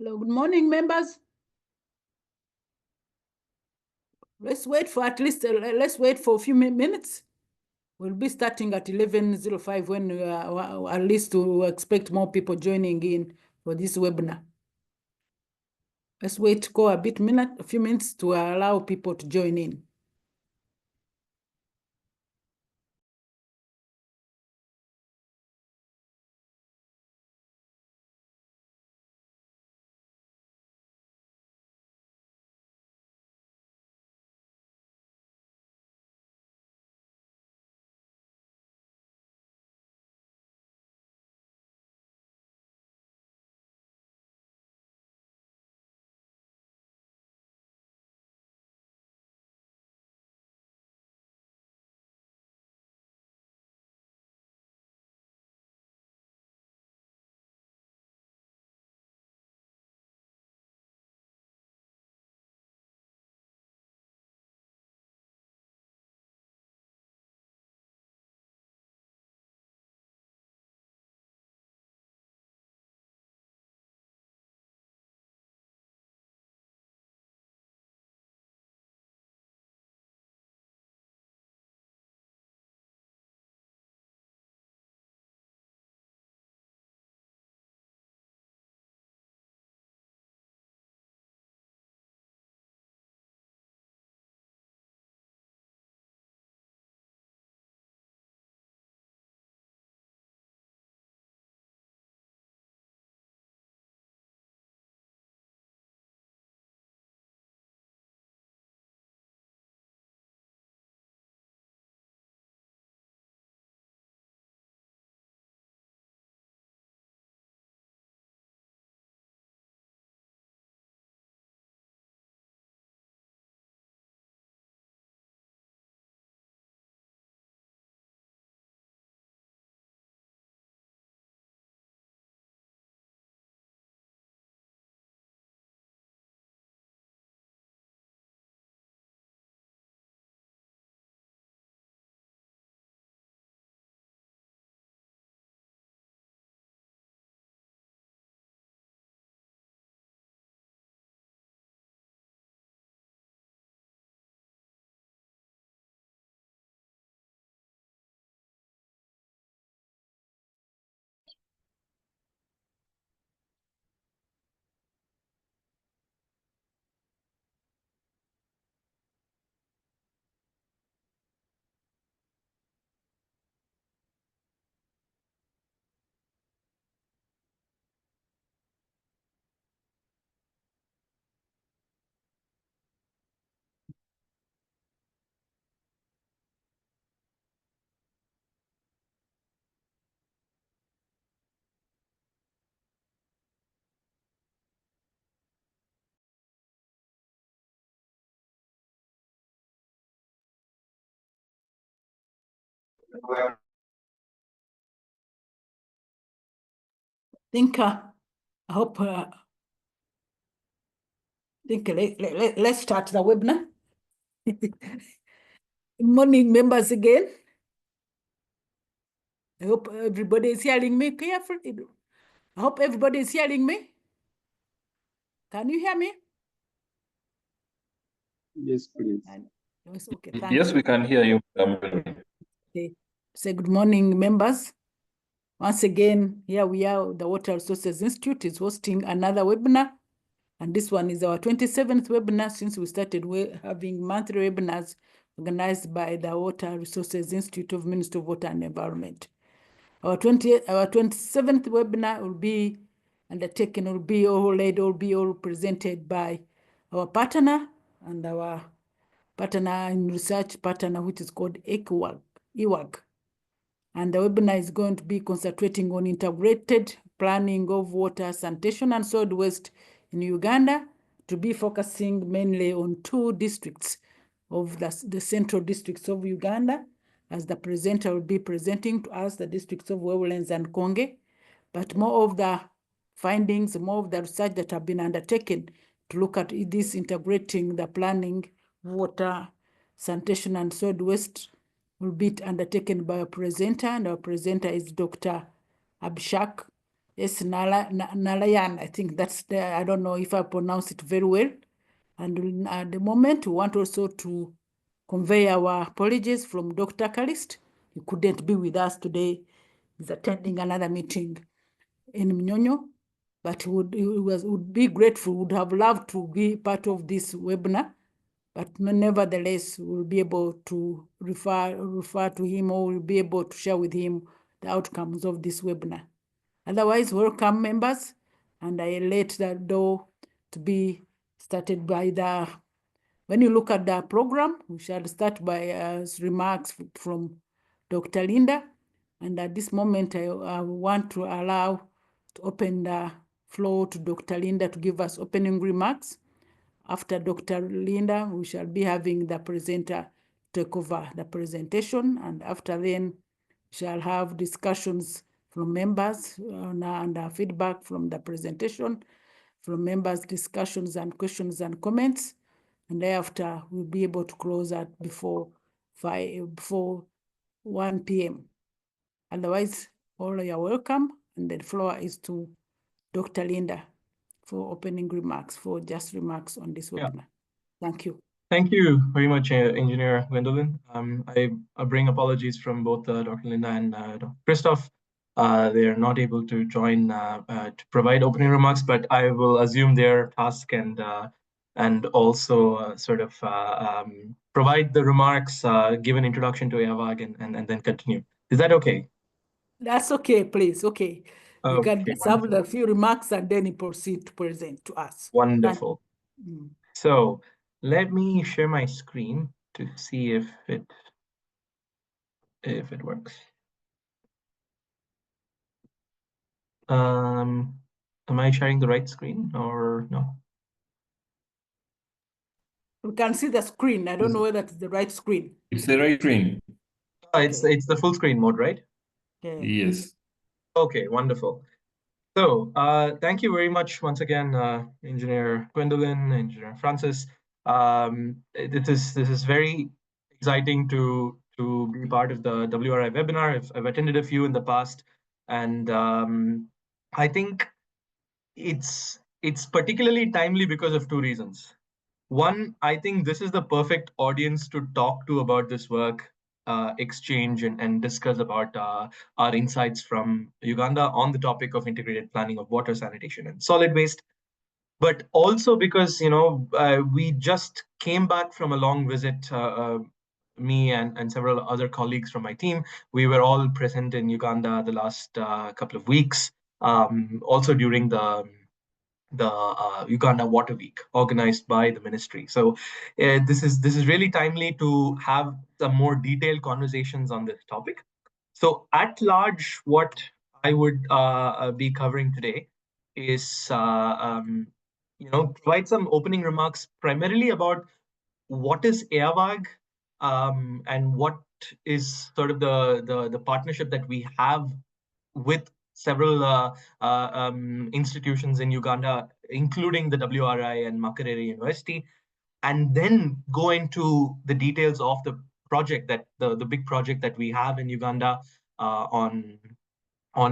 Hello, good morning, members. Let's wait for at least, let's wait for a few minutes. We'll be starting at 11:05 when at least we expect more people joining in for this webinar. Let's wait, a few minutes to allow people to join in. I hope, let's start the webinar. Good morning, members again. I hope everybody is hearing me carefully. I hope everybody is hearing me. Can you hear me? Yes, please. Yes, okay, yes, we can hear you. Okay. Say good morning, members. Once again, here we are, the Water Resources Institute is hosting another webinar. And this one is our 27th webinar since we started having monthly webinars organized by the Water Resources Institute of Ministry of Water and Environment. Our 27th webinar will be undertaken, will be all presented by our partner and our partner in research partner, which is called Eawag. And the webinar is going to be concentrating on integrated planning of water, sanitation, and solid waste in Uganda, to be focusing mainly on two districts of the central districts of Uganda, as the presenter will be presenting to us the districts of Wobulenzi and Kakooge. But more of the findings, more of the research that have been undertaken to look at this integrating the planning, water, sanitation, and solid waste will be undertaken by a presenter, and our presenter is Dr. Abhishek Yes, Narayan, I think that's the, I don't know if I pronounce it very well. And at the moment, we want also to convey our apologies from Dr. Calist. He couldn't be with us today. He's attending another meeting in Mnyonyo, but would be grateful, would have loved to be part of this webinar, but nevertheless, we'll be able to refer to him, or we'll be able to share with him the outcomes of this webinar. Otherwise, welcome members, and I let the door to be started by the, when you look at the program, we shall start by remarks from Dr. Linda. And at this moment, I want to allow to open the floor to Dr. Linda to give us opening remarks. After Dr. Linda, we shall be having the presenter take over the presentation. And after then, we shall have discussions from members and feedback from the presentation, from members, discussions and questions and comments. And thereafter, we'll be able to close at before 1 p.m. Otherwise, all are welcome. And the floor is to Dr. Linda for opening remarks, for just remarks on this webinar. Thank you. Thank you very much, Engineer Gwendolyn. I bring apologies from both Dr. Linda and Dr. Christoph. They are not able to join to provide opening remarks, but I will assume their task and also provide the remarks, give an introduction to Eawag and then continue. Is that okay? That's okay, please. Okay. You can just have a few remarks and then proceed to present to us. Wonderful. So let me share my screen to see if it works. Am I sharing the right screen or no? We can see the screen. I don't know whether it's the right screen. It's the right screen. It's the full screen mode, right? Okay. Yes. Okay, wonderful. So thank you very much once again, Engineer Gwendolyn, Engineer Francis. This is very exciting to be part of the WRI webinar. I've attended a few in the past, and I think it's particularly timely because of two reasons. One, I think this is the perfect audience to talk to about this work, exchange and discuss about our insights from Uganda on the topic of integrated planning of water, sanitation, and solid waste. But also because, we just came back from a long visit, me and several other colleagues from my team. We were all present in Uganda the last couple of weeks, also during the Uganda Water Week organized by the ministry. So this is really timely to have some more detailed conversations on this topic. So at large, what I would be covering today is provide some opening remarks primarily about what is Eawag and what is sort of the partnership that we have with several institutions in Uganda, including the WRI and Makerere University, and then go into the details of the project, that the big project that we have in Uganda on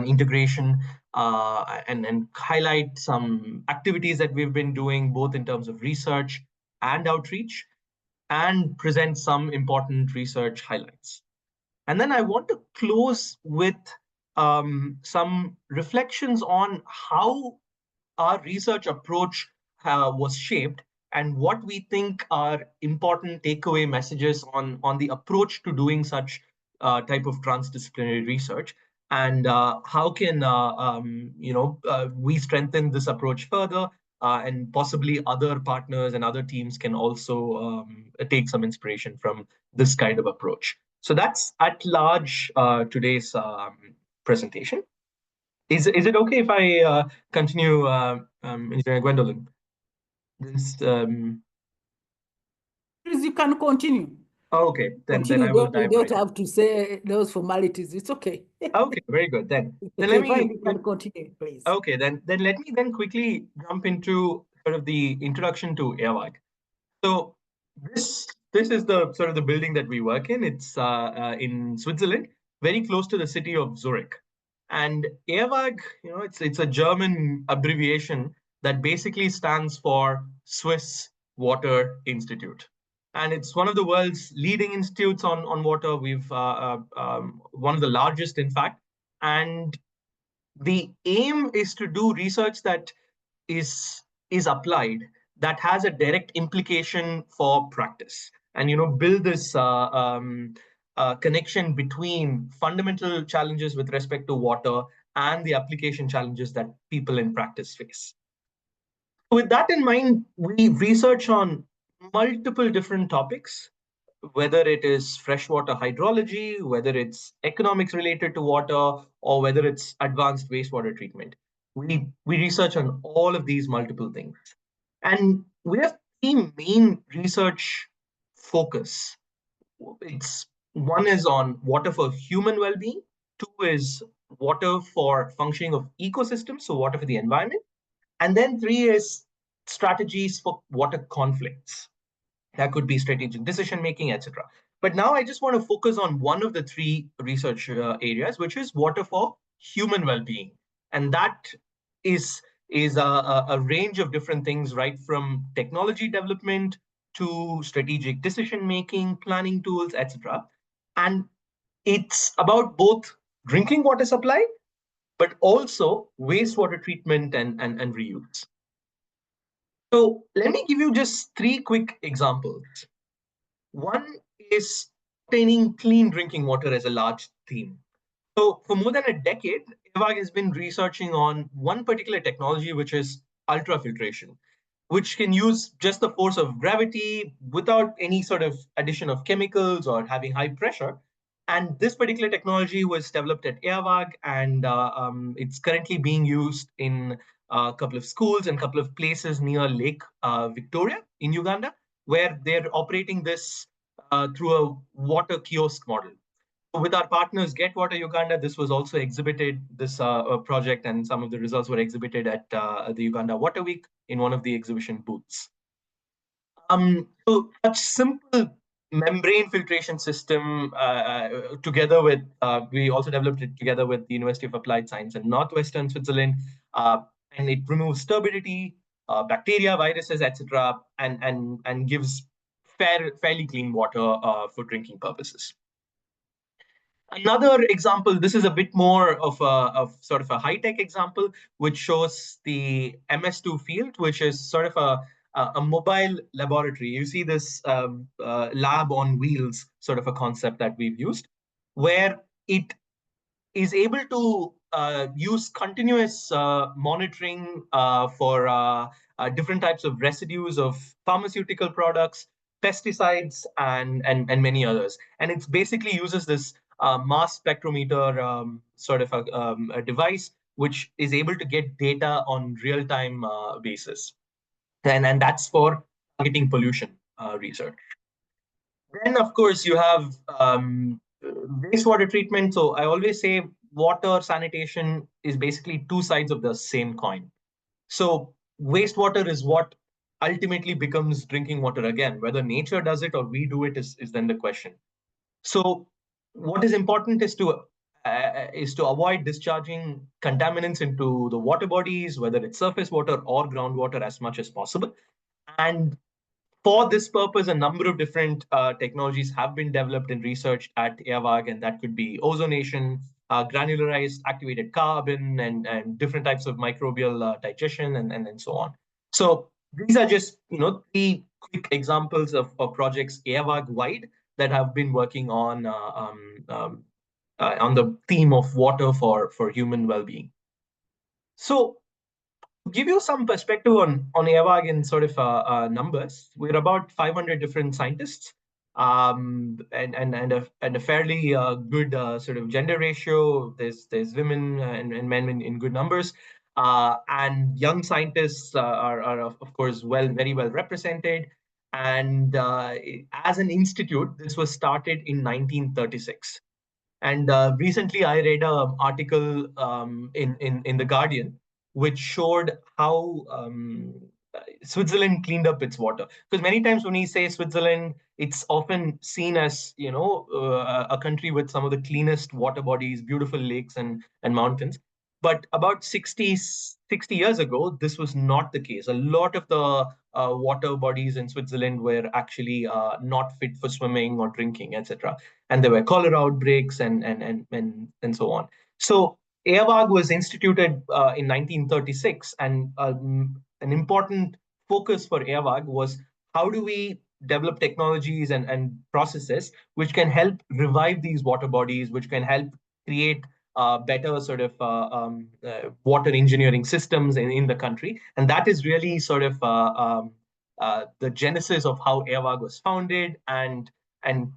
integration, and highlight some activities that we've been doing, both in terms of research and outreach, and present some important research highlights. And then I want to close with some reflections on how our research approach was shaped and what we think are important takeaway messages on the approach to doing such type of transdisciplinary research, and how can we strengthen this approach further, and possibly other partners and other teams can also take some inspiration from this kind of approach. So that's at large today's presentation. Is it okay if I continue, Engineer Gwendolyn? Please, you can continue. Okay, then I will dive right in. You don't have to say those formalities. It's okay. Okay, very good. Then let me. You can continue, please. Okay, then let me quickly jump into sort of the introduction to Eawag. So this is the sort of the building that we work in. It's in Switzerland, very close to the city of Zurich. And Eawag, it's a German abbreviation that basically stands for Swiss Water Institute. And it's one of the world's leading institutes on water. We've one of the largest, in fact. And the aim is to do research that is is applied, that has a direct implication for practice, and build this connection between fundamental challenges with respect to water and the application challenges that people in practice face. With that in mind, we research on multiple different topics, whether it is freshwater hydrology, whether it's economics related to water, or whether it's advanced wastewater treatment. We research on all of these multiple things. And we have three main research focus. It's one is on water for human well-being, two is water for functioning of ecosystems, so water for the environment, and then three is strategies for water conflicts. That could be strategic decision making, etc. But now I just want to focus on one of the three research areas, which is water for human well-being, and that is a range of different things, right from technology development to strategic decision making, planning tools, etc. And it's about both drinking water supply, but also wastewater treatment and reuse. So let me give you just three quick examples. One is obtaining clean drinking water as a large theme. So for more than a decade, Eawag has been researching on one particular technology, which is ultrafiltration, which can use just the force of gravity without any sort of addition of chemicals or having high pressure. And this particular technology was developed at Eawag, and it's currently being used in a couple of schools and a couple of places near Lake Victoria in Uganda, where they're operating this through a water kiosk model. With our partners, Get Water Uganda, this was also exhibited, this project, and some of the results were exhibited at the Uganda Water Week in one of the exhibition booths. So such simple membrane filtration system together with, we also developed it together with the University of Applied Science in Northwestern Switzerland, and it removes turbidity, bacteria, viruses, etc., and gives fairly clean water for drinking purposes. Another example, this is a bit more of sort of a high-tech example, which shows the MS2 field, which is sort of a mobile laboratory. You see this lab on wheels sort of a concept that we've used, where it is able to use continuous monitoring for different types of residues of pharmaceutical products, pesticides, and many others. And it basically uses this mass spectrometer sort of a device which is able to get data on real-time basis. And that's for targeting pollution research. Then, of course, you have wastewater treatment. So I always say water sanitation is basically two sides of the same coin. So wastewater is what ultimately becomes drinking water again. Whether nature does it or we do it is then the question. So what is important is to avoid discharging contaminants into the water bodies, whether it's surface water or groundwater, as much as possible. And for this purpose, a number of different technologies have been developed and researched at Eawag, and that could be ozonation, granularized activated carbon, and different types of microbial digestion, and so on. So these are just three quick examples of projects Eawag wide that have been working on the theme of water for human well-being. So give you some perspective on Eawag in sort of numbers, we're about 500 different scientists, and a fairly good sort of gender ratio. There's women and men in good numbers, and young scientists are of course very well represented. And as an institute, this was started in 1936. And recently, I read an article in the Guardian, which showed how Switzerland cleaned up its water. Because many times when we say Switzerland, it's often seen as, a country with some of the cleanest water bodies, beautiful lakes and mountains. But about 60 years ago, this was not the case. A lot of the water bodies in Switzerland were actually not fit for swimming or drinking, etc. And there were cholera outbreaks and so on. So Eawag was instituted in 1936, and an important focus for Eawag was how do we develop technologies and processes which can help revive these water bodies, which can help create better sort of water engineering systems in the country. And that is really sort of the genesis of how Eawag was founded. And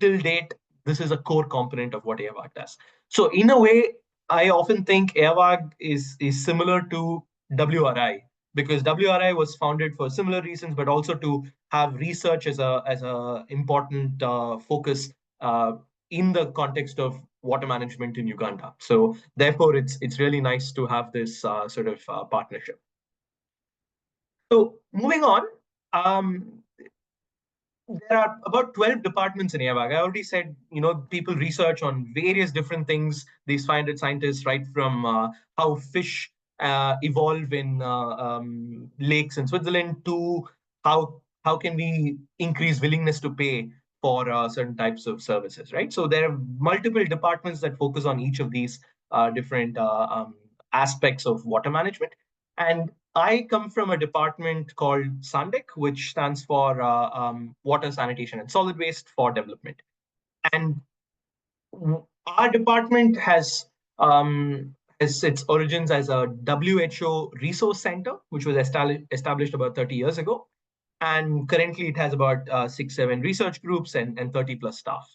till date, this is a core component of what Eawag does. So in a way, I often think Eawag is similar to WRI, because WRI was founded for similar reasons, but also to have research as a important focus in the context of water management in Uganda. So therefore, it's really nice to have this sort of partnership. So moving on, um, there are about 12 departments in Eawag. I already said, people research on various different things. These 500 scientists, right from how fish evolve in lakes in Switzerland to how can we increase willingness to pay for certain types of services, right? So there are multiple departments that focus on each of these different aspects of water management. And I come from a department called Sandec, which stands for Water, Sanitation, and Solid Waste for Development. And our department has its origins as a WHO resource center, which was established about 30 years ago. And currently it has about 6, 7 research groups and 30 plus staff.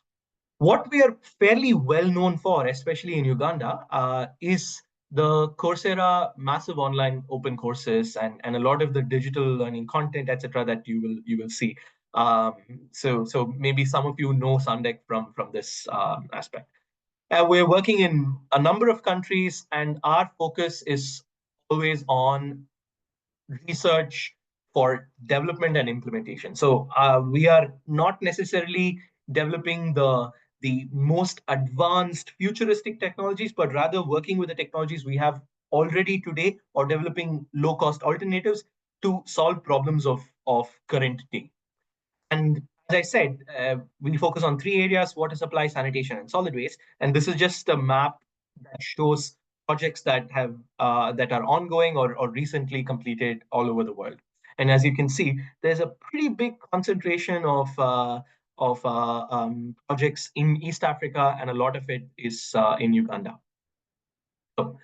What we are fairly well known for, especially in Uganda, is the Coursera massive online open courses and a lot of the digital learning content, etc., that you will see. So maybe some of you know Sandec from this aspect. We're working in a number of countries, and our focus is always on research for development and implementation. So we are not necessarily developing the most advanced futuristic technologies, but rather working with the technologies we have already today or developing low cost alternatives to solve problems of current day. And as I said, we focus on 3 areas: water supply, sanitation, and solid waste. And this is just a map that shows projects that are ongoing or recently completed all over the world. And as you can see, there's a pretty big concentration of projects in East Africa, and a lot of it is in Uganda. So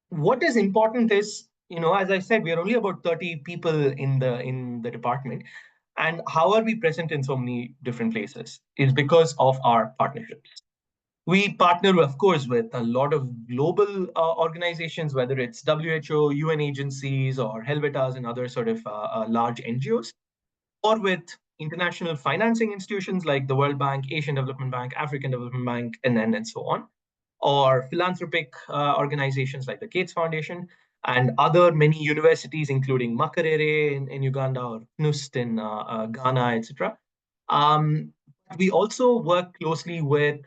what is important is, as I said, we are only about 30 people in the department. And how are we present in so many different places? Is because of our partnerships. We partner, of course, with a lot of global organizations, whether it's WHO, UN agencies, or Helvetas and other sort of large NGOs, or with international financing institutions like the World Bank, Asian Development Bank, African Development Bank, and so on, or philanthropic organizations like the Gates Foundation, and other many universities, including Makerere in Uganda or KNUST in Ghana, etc. We also work closely with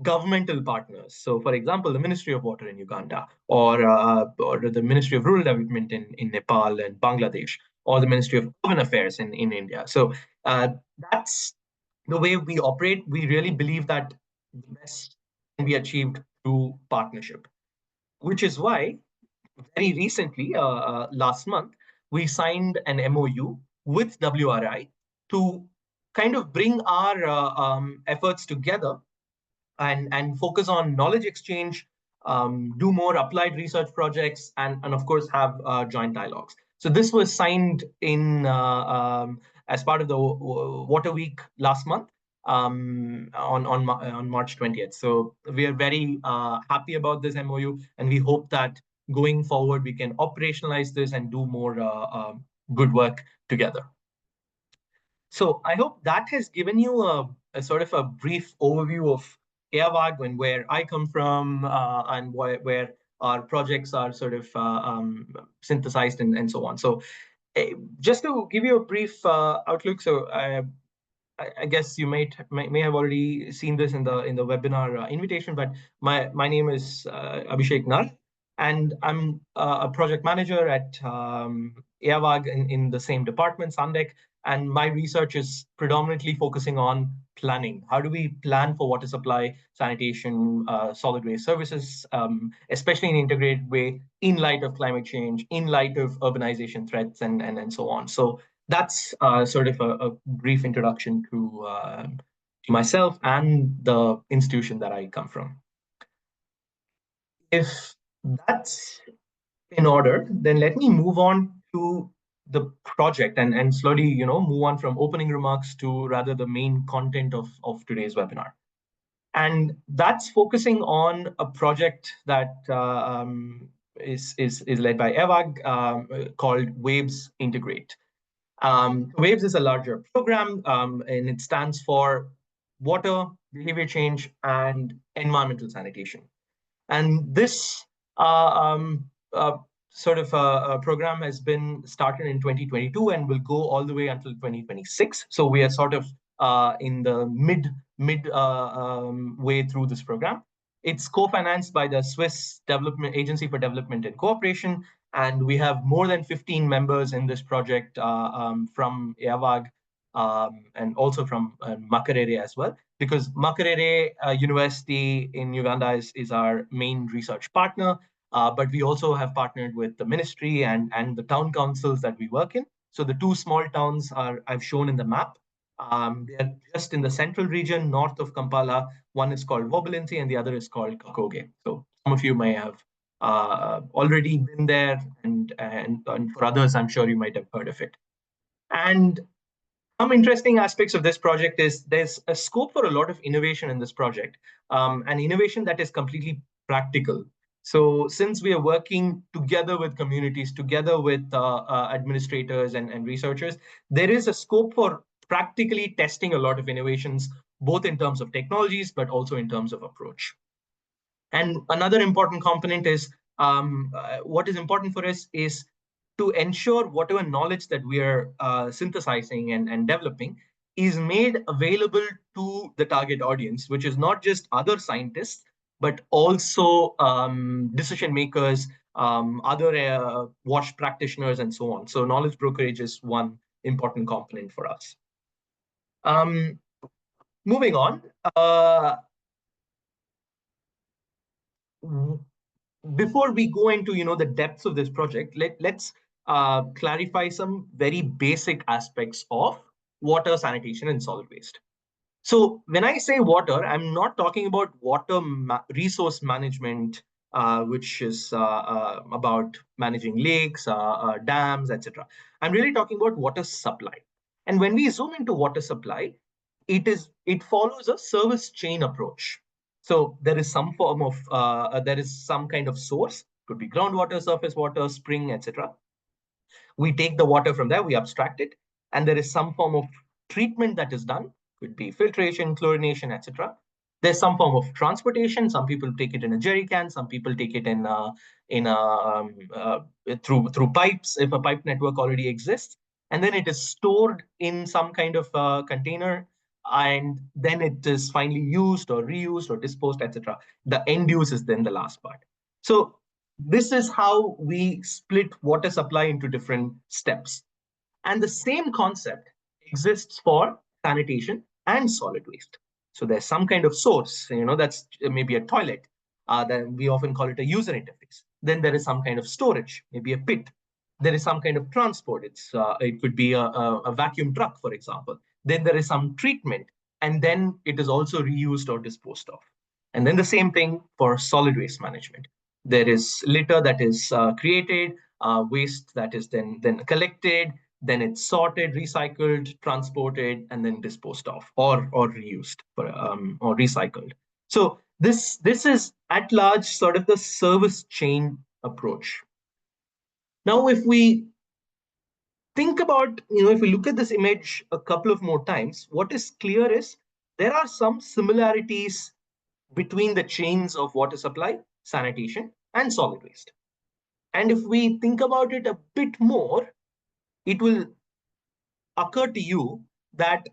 governmental partners. So, for example, the Ministry of Water in Uganda, or the Ministry of Rural Development in Nepal and Bangladesh, or the Ministry of Urban Affairs in India. So that's the way we operate. We really believe that the best can be achieved through partnership, which is why very recently, last month, we signed an MOU with WRI to kind of bring our efforts together and focus on knowledge exchange, do more applied research projects, and of course have joint dialogues. So this was signed in as part of the Water Week last month, on March 20th. So we are very happy about this MOU, and we hope that going forward we can operationalize this and do more good work together. So I hope that has given you a sort of a brief overview of Eawag and where I come from, and where our projects are sort of synthesized and so on. So Just to give you a brief outlook, so I guess you may have already seen this in the webinar invitation, but my name is Abhishek Nar, and I'm a project manager at Eawag in the same department, Sandec, and my research is predominantly focusing on planning. How do we plan for water supply, sanitation, solid waste services, especially in an integrated way, in light of climate change, in light of urbanization threats, and so on. So that's sort of a brief introduction to myself and the institution that I come from. If that's in order, then let me move on to the project and slowly, move on from opening remarks to rather the main content of today's webinar. And that's focusing on a project that is led by Ewag called Waves Integrate. WAVES is a larger program, and it stands for Water, Behavior Change, and Environmental Sanitation. And this sort of program has been started in 2022 and will go all the way until 2026. So we are sort of in the mid way through this program. It's co-financed by the Swiss Development Agency for Development and Cooperation, and we have more than 15 members in this project from Eawag and also from Makerere as well, because Makerere University in Uganda is our main research partner, but we also have partnered with the ministry and the town councils that we work in. So the two small towns I've shown in the map. They are just in the central region, north of Kampala. One is called Wobulenzi and the other is called Kakooge. So some of you may have already been there, and for others, I'm sure you might have heard of it. And some interesting aspects of this project is there's a scope for a lot of innovation in this project, and innovation that is completely practical. So since we are working together with communities, together with administrators and researchers, there is a scope for practically testing a lot of innovations, both in terms of technologies, but also in terms of approach. And another important component is what is important for us is to ensure whatever knowledge that we are synthesizing and developing is made available to the target audience, which is not just other scientists, but also decision makers, other WASH practitioners, and so on. So knowledge brokerage is one important component for us. Moving on. Before we go into the depths of this project, let's clarify some very basic aspects of water, sanitation, and solid waste. So when I say water, I'm not talking about water resource management, which is about managing lakes, dams, etc. I'm really talking about water supply. And when we zoom into water supply, it follows a service chain approach. So there is some form of there is some kind of source, could be groundwater, surface water, spring, etc. We take the water from there, we abstract it, and there is some form of treatment that is done, could be filtration, chlorination, etc. There's some form of transportation. Some people take it in a jerry can, some people take it through pipes if a pipe network already exists, and then it is stored in some kind of container, and then it is finally used or reused or disposed, etc. The end use is then the last part. So this is how we split water supply into different steps. And the same concept exists for sanitation and solid waste. So there's some kind of source, that's maybe a toilet. Then we often call it a user interface. Then there is some kind of storage, maybe a pit. There is some kind of transport. It could be a vacuum truck, for example. Then there is some treatment, and then it is also reused or disposed of. And then the same thing for solid waste management. There is litter that is created, waste that is then collected, then it's sorted, recycled, transported, and then disposed of or reused or recycled. So this is at large sort of the service chain approach. Now, if we think about, if we look at this image a couple of more times, what is clear is there are some similarities between the chains of water supply, sanitation, and solid waste. And if we think about it a bit more, it will occur to you that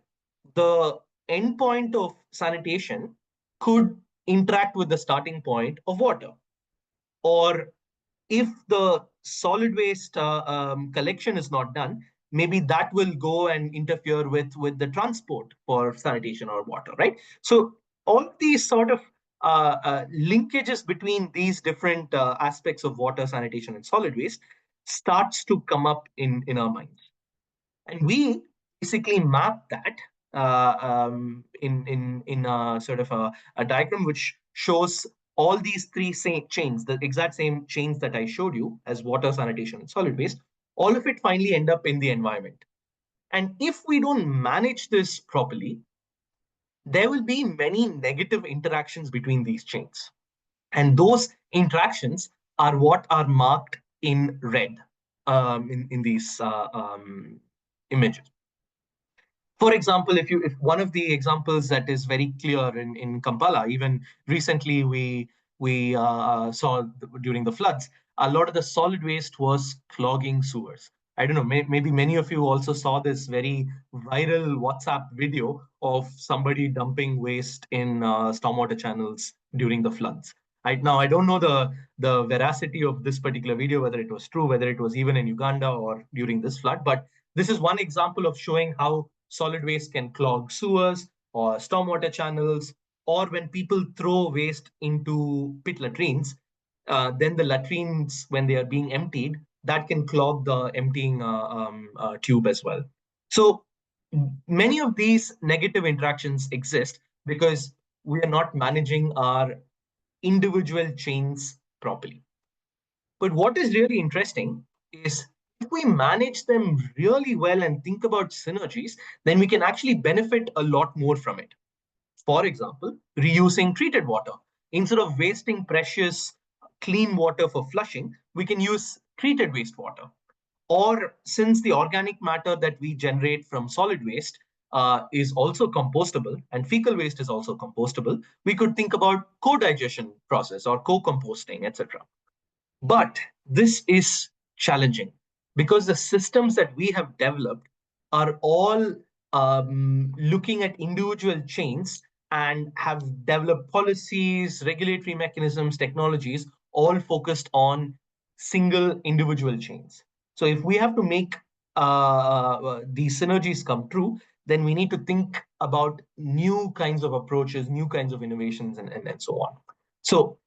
the endpoint of sanitation could interact with the starting point of water. Or if the solid waste collection is not done, maybe that will go and interfere with the transport for sanitation or water, right? So all these sort of linkages between these different aspects of water, sanitation, and solid waste starts to come up in our minds. And we basically map that in a sort of a diagram which shows all these three same chains, the exact same chains that I showed you as water, sanitation, and solid waste. All of it finally end up in the environment. And if we don't manage this properly, there will be many negative interactions between these chains. And those interactions are what are marked in red in these images. For example, if one of the examples that is very clear in Kampala, even recently we saw during the floods, a lot of the solid waste was clogging sewers. I don't know, maybe many of you also saw this very viral WhatsApp video of somebody dumping waste in stormwater channels during the floods. Now, I don't know the veracity of this particular video, whether it was true, whether it was even in Uganda or during this flood, but this is one example of showing how solid waste can clog sewers or stormwater channels, or when people throw waste into pit latrines, then the latrines, when they are being emptied, that can clog the emptying tube as well. So many of these negative interactions exist because we are not managing our individual chains properly. But what is really interesting is if we manage them really well and think about synergies, then we can actually benefit a lot more from it. For example, reusing treated water. Instead of wasting precious clean water for flushing, we can use treated wastewater. Or since the organic matter that we generate from solid waste is also compostable and fecal waste is also compostable, we could think about co-digestion process or co-composting, etc. But this is challenging because the systems that we have developed are all looking at individual chains and have developed policies, regulatory mechanisms, technologies, all focused on single individual chains. So if we have to make these synergies come true, then we need to think about new kinds of approaches, new kinds of innovations, and so on. So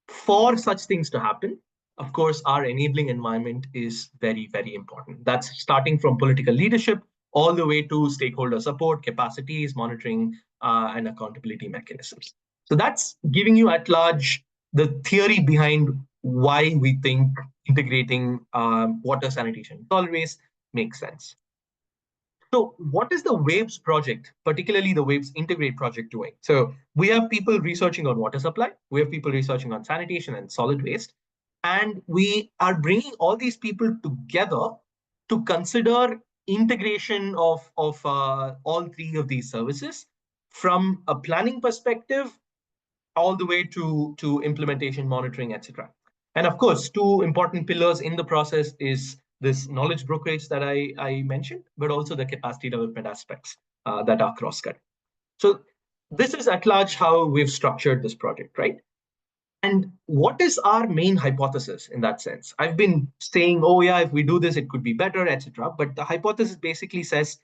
for such things to happen, of course, our enabling environment is very, very important. That's starting from political leadership all the way to stakeholder support, capacities, monitoring, and accountability mechanisms. So that's giving you at large the theory behind why we think integrating water sanitation solid waste makes sense. So what is the WAVES project, particularly the WAVES Integrate project doing? So we have people researching on water supply, we have people researching on sanitation and solid waste, and we are bringing all these people together to consider integration of all three of these services from a planning perspective all the way to implementation, monitoring, etc. And of course, two important pillars in the process is this knowledge brokerage that I mentioned, but also the capacity development aspects that are cross-cut. So this is at large how we've structured this project, right? And what is our main hypothesis in that sense? I've been saying, oh yeah, if we do this, it could be better, etc. But the hypothesis basically says,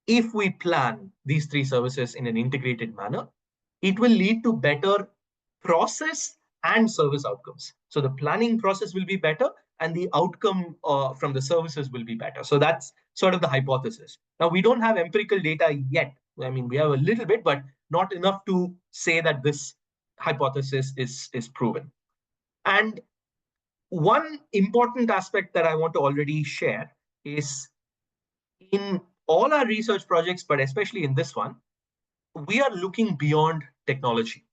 if we plan these three services in an integrated manner, it will lead to better process and service outcomes. So the planning process will be better and the outcome from the services will be better. So that's sort of the hypothesis. Now, we don't have empirical data yet. I mean, we have a little bit, but not enough to say that this hypothesis is proven. And one important aspect that I want to already share is in all our research projects, but especially in this one, we are looking beyond technology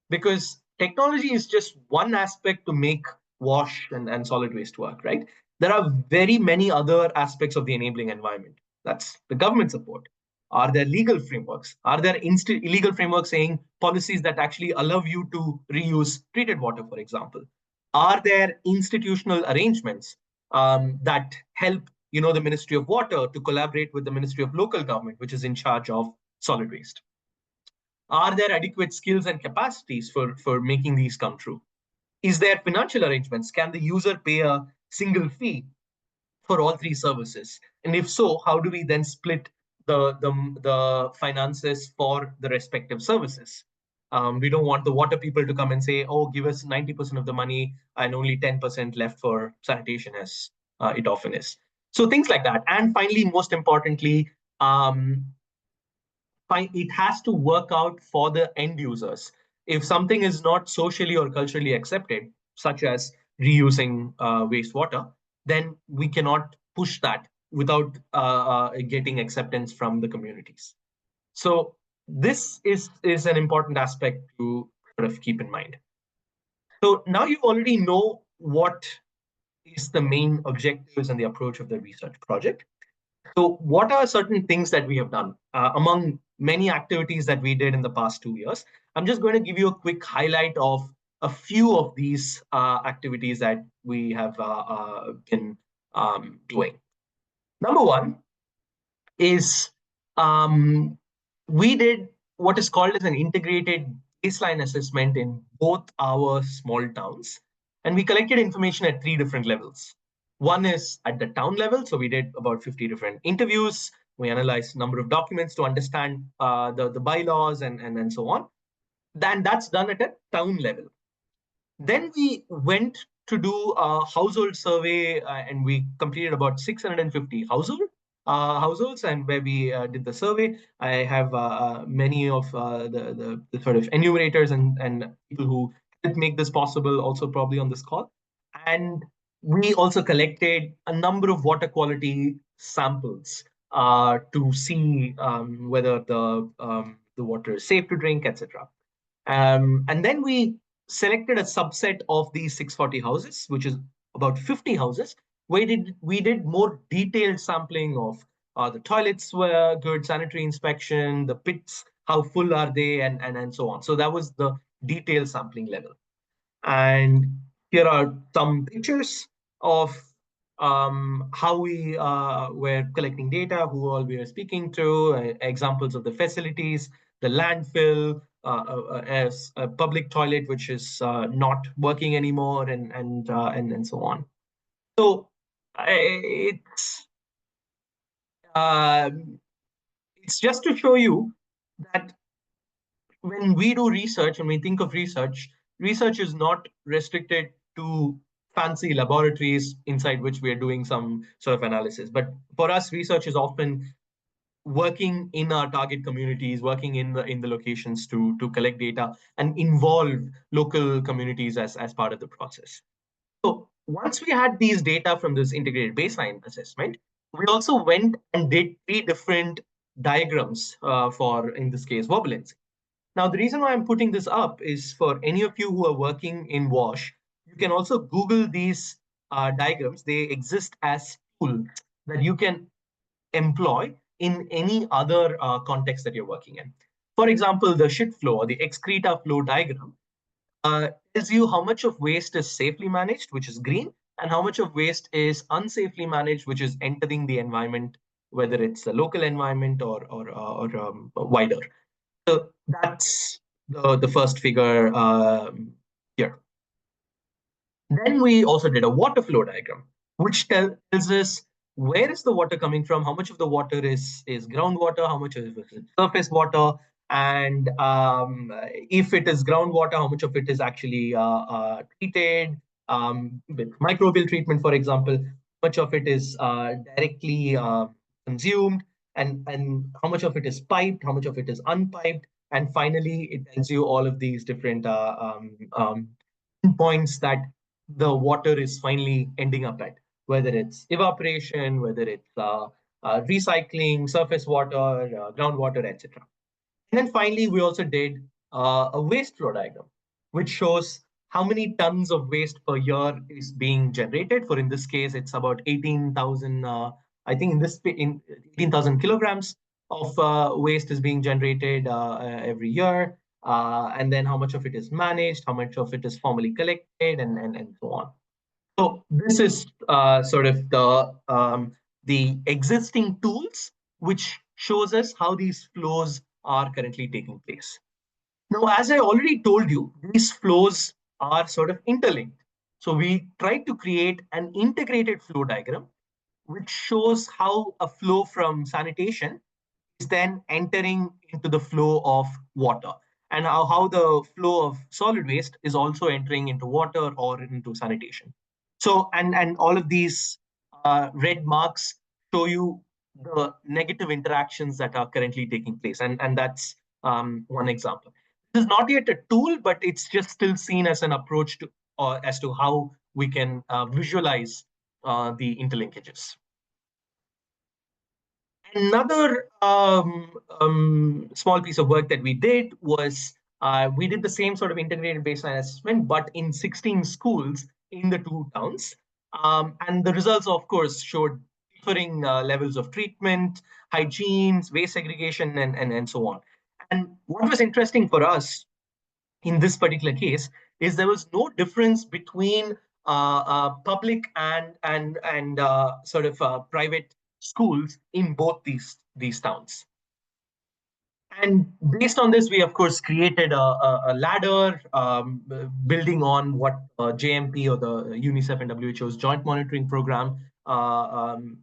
because technology is just one aspect to make wash and solid waste work, right? There are very many other aspects of the enabling environment. That's the government support. Are there legal frameworks? Are there illegal frameworks saying policies that actually allow you to reuse treated water, for example? Are there institutional arrangements that help the Ministry of Water to collaborate with the Ministry of Local Government, which is in charge of solid waste? Are there adequate skills and capacities for making these come true? Is there financial arrangements? Can the user pay a single fee for all three services? And if so, how do we then split the finances for the respective services? We don't want the water people to come and say, oh, give us 90% of the money and only 10% left for sanitation, as it often is. So things like that. And finally, most importantly, it has to work out for the end users. If something is not socially or culturally accepted, such as reusing wastewater, then we cannot push that without getting acceptance from the communities. So this is an important aspect to sort of keep in mind. So now you already know what is the main objectives and the approach of the research project. So what are certain things that we have done among many activities that we did in the past 2 years? I'm just going to give you a quick highlight of a few of these activities that we have been doing. Number one is we did what is called as an integrated baseline assessment in both our small towns. And we collected information at 3 different levels. One is at the town level. So we did about 50 different interviews. We analyzed a number of documents to understand the bylaws and so on. Then that's done at a town level. Then we went to do a household survey and we completed about 650 households, and where we did the survey. I have many of the sort of enumerators and people who helped make this possible also probably on this call. And we also collected a number of water quality samples to see whether the water is safe to drink, etc. And then we selected a subset of these 640 houses, which is about 50 houses, where we did more detailed sampling of the toilets were good, sanitary inspection, the pits, how full are they, and so on. So that was the detailed sampling level. And here are some pictures of how we were collecting data, who all we were speaking to, examples of the facilities, the landfill, as a public toilet which is not working anymore, and so on. So it's just to show you that when we do research, when we think of research, research is not restricted to fancy laboratories inside which we are doing some sort of analysis. But for us, research is often working in our target communities, working in the locations to collect data and involve local communities as part of the process. So once we had these data from this integrated baseline assessment, we also went and did 3 different diagrams for, in this case, Wobulenzi. Now, the reason why I'm putting this up is for any of you who are working in WASH, you can also Google these diagrams. They exist as tools that you can employ in any other context that you're working in. For example, the shit flow or the excreta flow diagram tells you how much of waste is safely managed, which is green, and how much of waste is unsafely managed, which is entering the environment, whether it's the local environment or wider. So that's the first figure here. Then we also did a water flow diagram, which tells us where is the water coming from, how much of the water is groundwater, how much of it is surface water, and if it is groundwater, how much of it is actually treated with microbial treatment, for example, how much of it is directly consumed, and how much of it is piped, how much of it is unpiped, and finally it tells you all of these different points that the water is finally ending up at, whether it's evaporation, whether it's recycling, surface water, groundwater, etc. And then finally, we also did a waste flow diagram, which shows how many tons of waste per year is being generated. For in this case, it's about 18,000, I think in 18,000 kilograms of waste is being generated every year. And then how much of it is managed, how much of it is formally collected, and so on. So this is sort of the existing tools, which shows us how these flows are currently taking place. Now, as I already told you, these flows are sort of interlinked. So we tried to create an integrated flow diagram, which shows how a flow from sanitation is then entering into the flow of water, and how the flow of solid waste is also entering into water or into sanitation. So, and all of these red marks show you the negative interactions that are currently taking place. And that's one example. This is not yet a tool, but it's just still seen as an approach to, as to how we can visualize the interlinkages. Another small piece of work that we did was we did the same sort of integrated baseline assessment, but in 16 schools in the two towns. And the results, of course, showed differing levels of treatment, hygiene, waste segregation, and so on. And what was interesting for us in this particular case is there was no difference between public and sort of private schools in both these towns. And based on this, we of course created a ladder building on what JMP or the UNICEF and WHO's joint monitoring program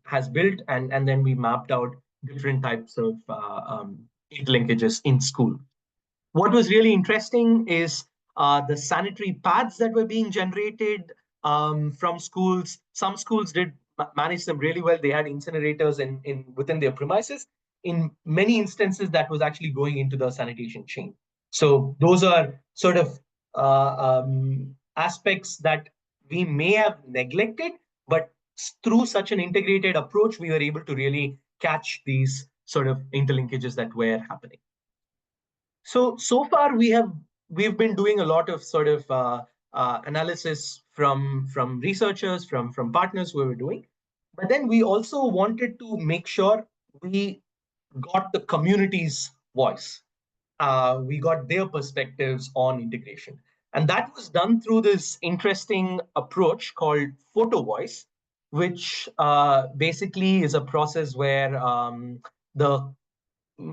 has built, and then we mapped out different types of interlinkages in school. What was really interesting is the sanitary pads that were being generated from schools. Some schools did manage them really well. They had incinerators in within their premises. In many instances, that was actually going into the sanitation chain. So those are sort of aspects that we may have neglected, but through such an integrated approach, we were able to really catch these sort of interlinkages that were happening. So far we've been doing a lot of sort of analysis from researchers, from partners who were doing, but then we also wanted to make sure we got the community's voice. We got their perspectives on integration, and that was done through this interesting approach called photo voice, which basically is a process where the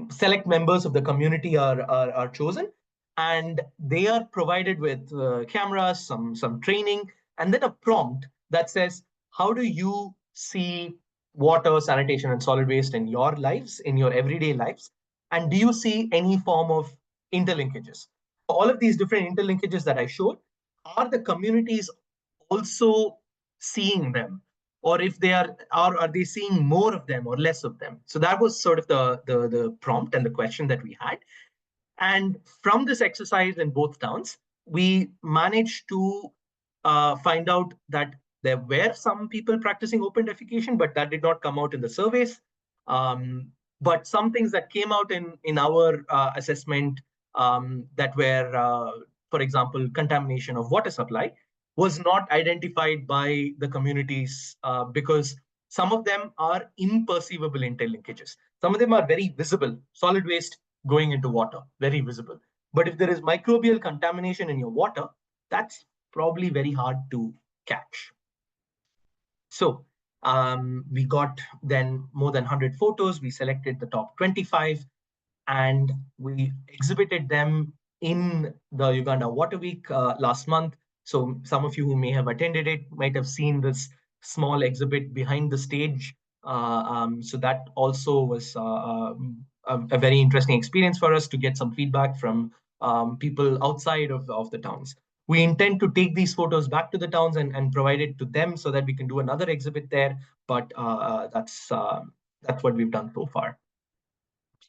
select members of the community are chosen, and they are provided with cameras, some training, and then a prompt that says, how do you see water, sanitation, and solid waste in your lives, in your everyday lives? And do you see any form of interlinkages? All of these different interlinkages that I showed, are the communities also seeing them? Or if they are they seeing more of them or less of them? So that was sort of the prompt and the question that we had. And from this exercise in both towns, we managed to find out that there were some people practicing open defecation, but that did not come out in the surveys. But some things that came out in our assessment that were, for example, contamination of water supply, was not identified by the communities because some of them are imperceivable interlinkages. Some of them are very visible. Solid waste going into water, very visible. But if there is microbial contamination in your water, that's probably very hard to catch. So we got then more than 100 photos. We selected the top 25 and we exhibited them in the Uganda Water Week last month. So some of you who may have attended it might have seen this small exhibit behind the stage. So that also was a very interesting experience for us to get some feedback from people outside of the towns. We intend to take these photos back to the towns and provide it to them so that we can do another exhibit there. But that's what we've done so far.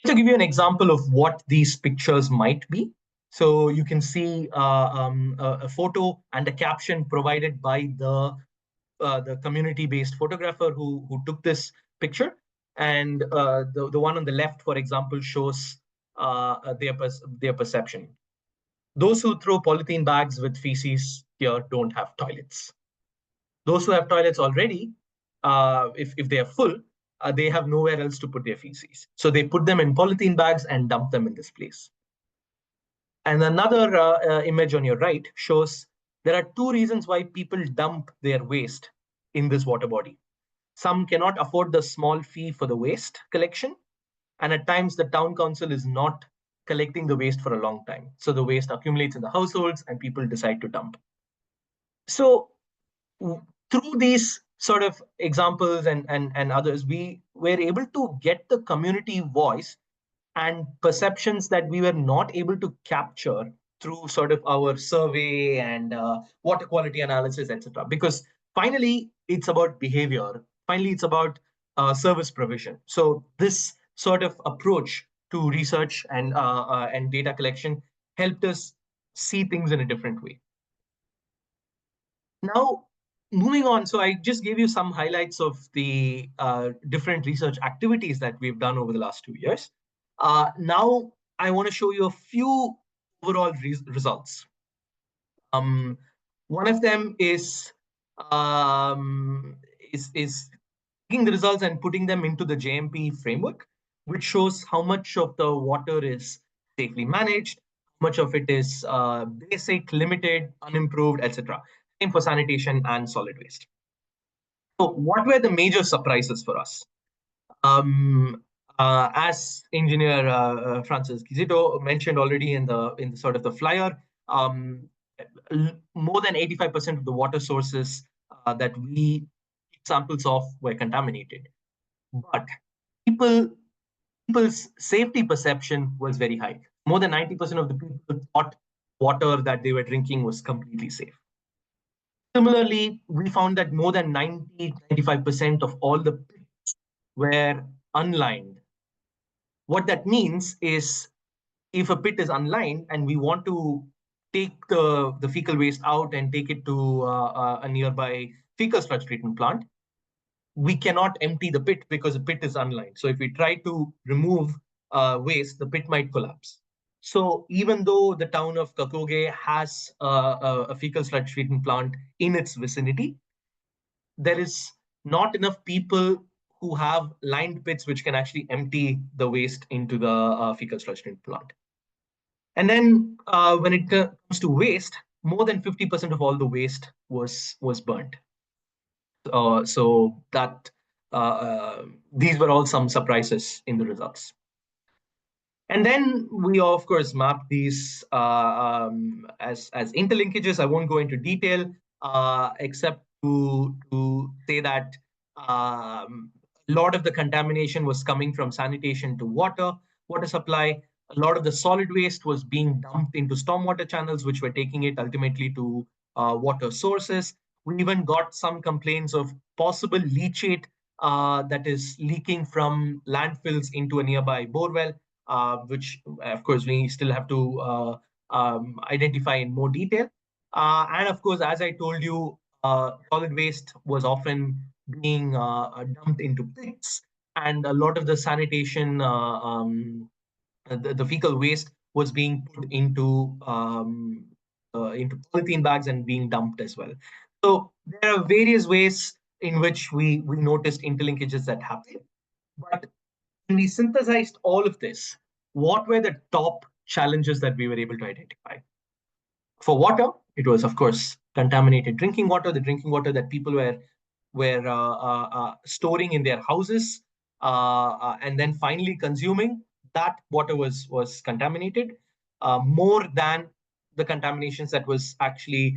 To give you an example of what these pictures might be, so you can see a photo and a caption provided by the community-based photographer who took this picture, and the one on the left, for example, shows their perception. Those who throw polythene bags with feces here don't have toilets. Those who have toilets already, if they are full, they have nowhere else to put their feces. So they put them in polythene bags and dump them in this place. And another image on your right shows there are two reasons why people dump their waste in this water body. Some cannot afford the small fee for the waste collection. And at times, the town council is not collecting the waste for a long time. So the waste accumulates in the households and people decide to dump. So through these sort of examples and others, we were able to get the community voice and perceptions that we were not able to capture through sort of our survey and water quality analysis, etc. Because finally, it's about behavior. Finally, it's about service provision. So this sort of approach to research and data collection helped us see things in a different way. Now, moving on, so I just gave you some highlights of the different research activities that we've done over the last 2 years. Now, I want to show you a few overall results. One of them is taking the results and putting them into the JMP framework, which shows how much of the water is safely managed, how much of it is basic, limited, unimproved, etc. Same for sanitation and solid waste. So, what were the major surprises for us? As engineer Francis Gizito mentioned already in the sort of the flyer, more than 85% of the water sources that we samples of were contaminated. But people's safety perception was very high. More than 90% of the people thought water that they were drinking was completely safe. Similarly, we found that more than 95% of all the pits were unlined. What that means is if a pit is unlined and we want to take the fecal waste out and take it to a nearby fecal sludge treatment plant, we cannot empty the pit because the pit is unlined. So if we try to remove waste, the pit might collapse. So even though the town of Kakooge has a fecal sludge treatment plant in its vicinity, there is not enough people who have lined pits which can actually empty the waste into the fecal sludge treatment plant. And then when it comes to waste, more than 50% of all the waste was burnt. So that these were all some surprises in the results. And then we, of course, map these as interlinkages. I won't go into detail, except to say that a lot of the contamination was coming from sanitation to water supply. A lot of the solid waste was being dumped into stormwater channels, which were taking it ultimately to water sources. We even got some complaints of possible leachate that is leaking from landfills into a nearby borewell, which of course we still have to identify in more detail. And of course, as I told you, solid waste was often being dumped into pits, and a lot of the sanitation, the fecal waste was being put into polythene bags and being dumped as well. So there are various ways in which we noticed interlinkages that happen. But when we synthesized all of this, what were the top challenges that we were able to identify? For water, it was, of course, contaminated drinking water, the drinking water that people were storing in their houses and then finally consuming. That water was contaminated more than the contaminations that was actually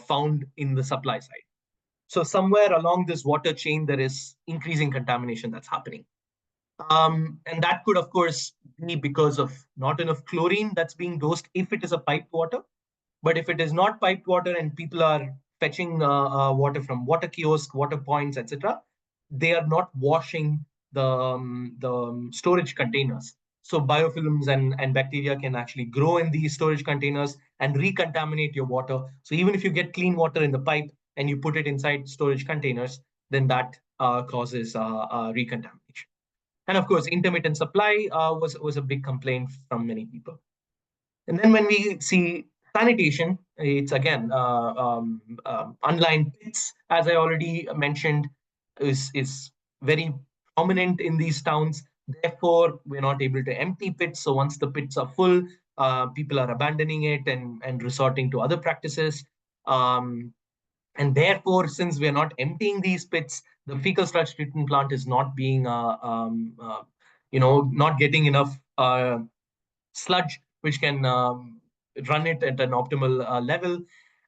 found in the supply side. So somewhere along this water chain, there is increasing contamination that's happening. And that could, of course, be because of not enough chlorine that's being dosed if it is a piped water. But if it is not piped water and people are fetching water from water kiosks, water points, etc., they are not washing the storage containers. So biofilms and bacteria can actually grow in these storage containers and recontaminate your water. So even if you get clean water in the pipe and you put it inside storage containers, then that causes recontamination. And of course, intermittent supply was a big complaint from many people. And then when we see sanitation, it's again unlined pits, as I already mentioned, is very prominent in these towns. Therefore, we're not able to empty pits. So once the pits are full, people are abandoning it and resorting to other practices. And therefore, since we're not emptying these pits, the fecal sludge treatment plant is not being, not getting enough sludge, which can run it at an optimal level.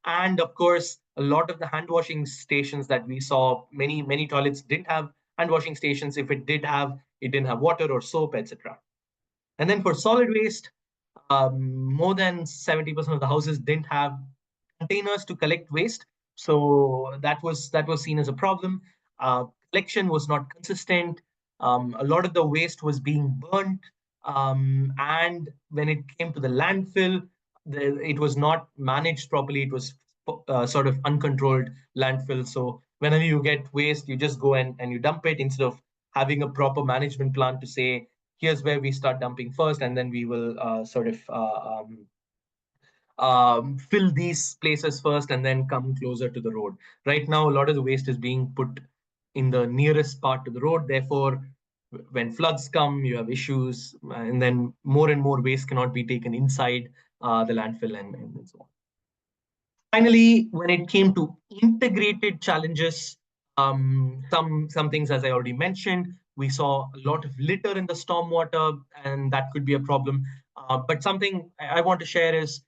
And of course, a lot of the hand washing stations that we saw, many toilets didn't have hand washing stations. If it did have, it didn't have water or soap, etc. And then for solid waste, more than 70% of the houses didn't have containers to collect waste. So that was seen as a problem. Collection was not consistent. A lot of the waste was being burnt. And when it came to the landfill, it was not managed properly. It was sort of uncontrolled landfill. So whenever you get waste, you just go and you dump it instead of having a proper management plan to say, here's where we start dumping first, and then we will fill these places first and then come closer to the road. Right now, a lot of the waste is being put in the nearest part to the road. Therefore, when floods come, you have issues, and then more and more waste cannot be taken inside the landfill and so on. Finally, when it came to integrated challenges, some things, as I already mentioned, we saw a lot of litter in the stormwater, and that could be a problem. But something I want to share is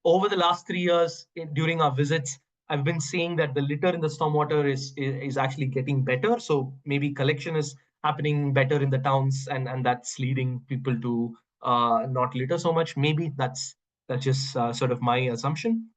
over the last 3 years during our visits, I've been seeing that the litter in the stormwater is actually getting better. So maybe collection is happening better in the towns, and that's leading people to not litter so much. Maybe that's just sort of my assumption.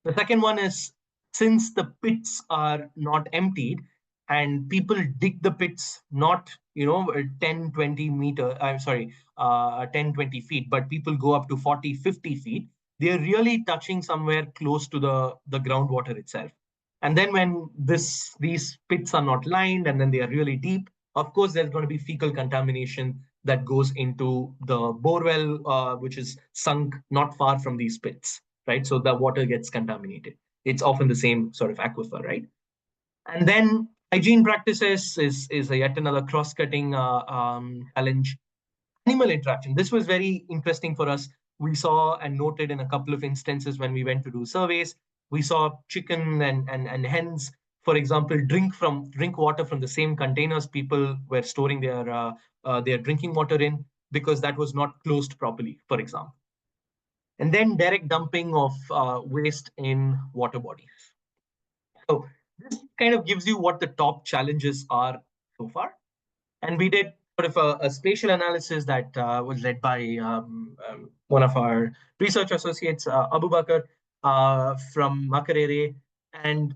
The second one is, since the pits are not emptied and people dig the pits not, 10, 20 meter, I'm sorry, 10, 20 feet, but people go up to 40, 50 feet, they're really touching somewhere close to the groundwater itself. And then when these pits are not lined and then they are really deep, of course, there's going to be fecal contamination that goes into the borewell, which is sunk not far from these pits, right? So the water gets contaminated. It's often the same sort of aquifer, right? And then hygiene practices is a yet another cross-cutting challenge. Animal interaction. This was very interesting for us. We saw and noted in a couple of instances when we went to do surveys, we saw chicken and hens, for example, drink water from the same containers people were storing their drinking water in, because that was not closed properly, for example. And then direct dumping of waste in water bodies. So this kind of gives you what the top challenges are so far. And we did sort of a spatial analysis that was led by one of our research associates, Abu Bakr, from Makerere. And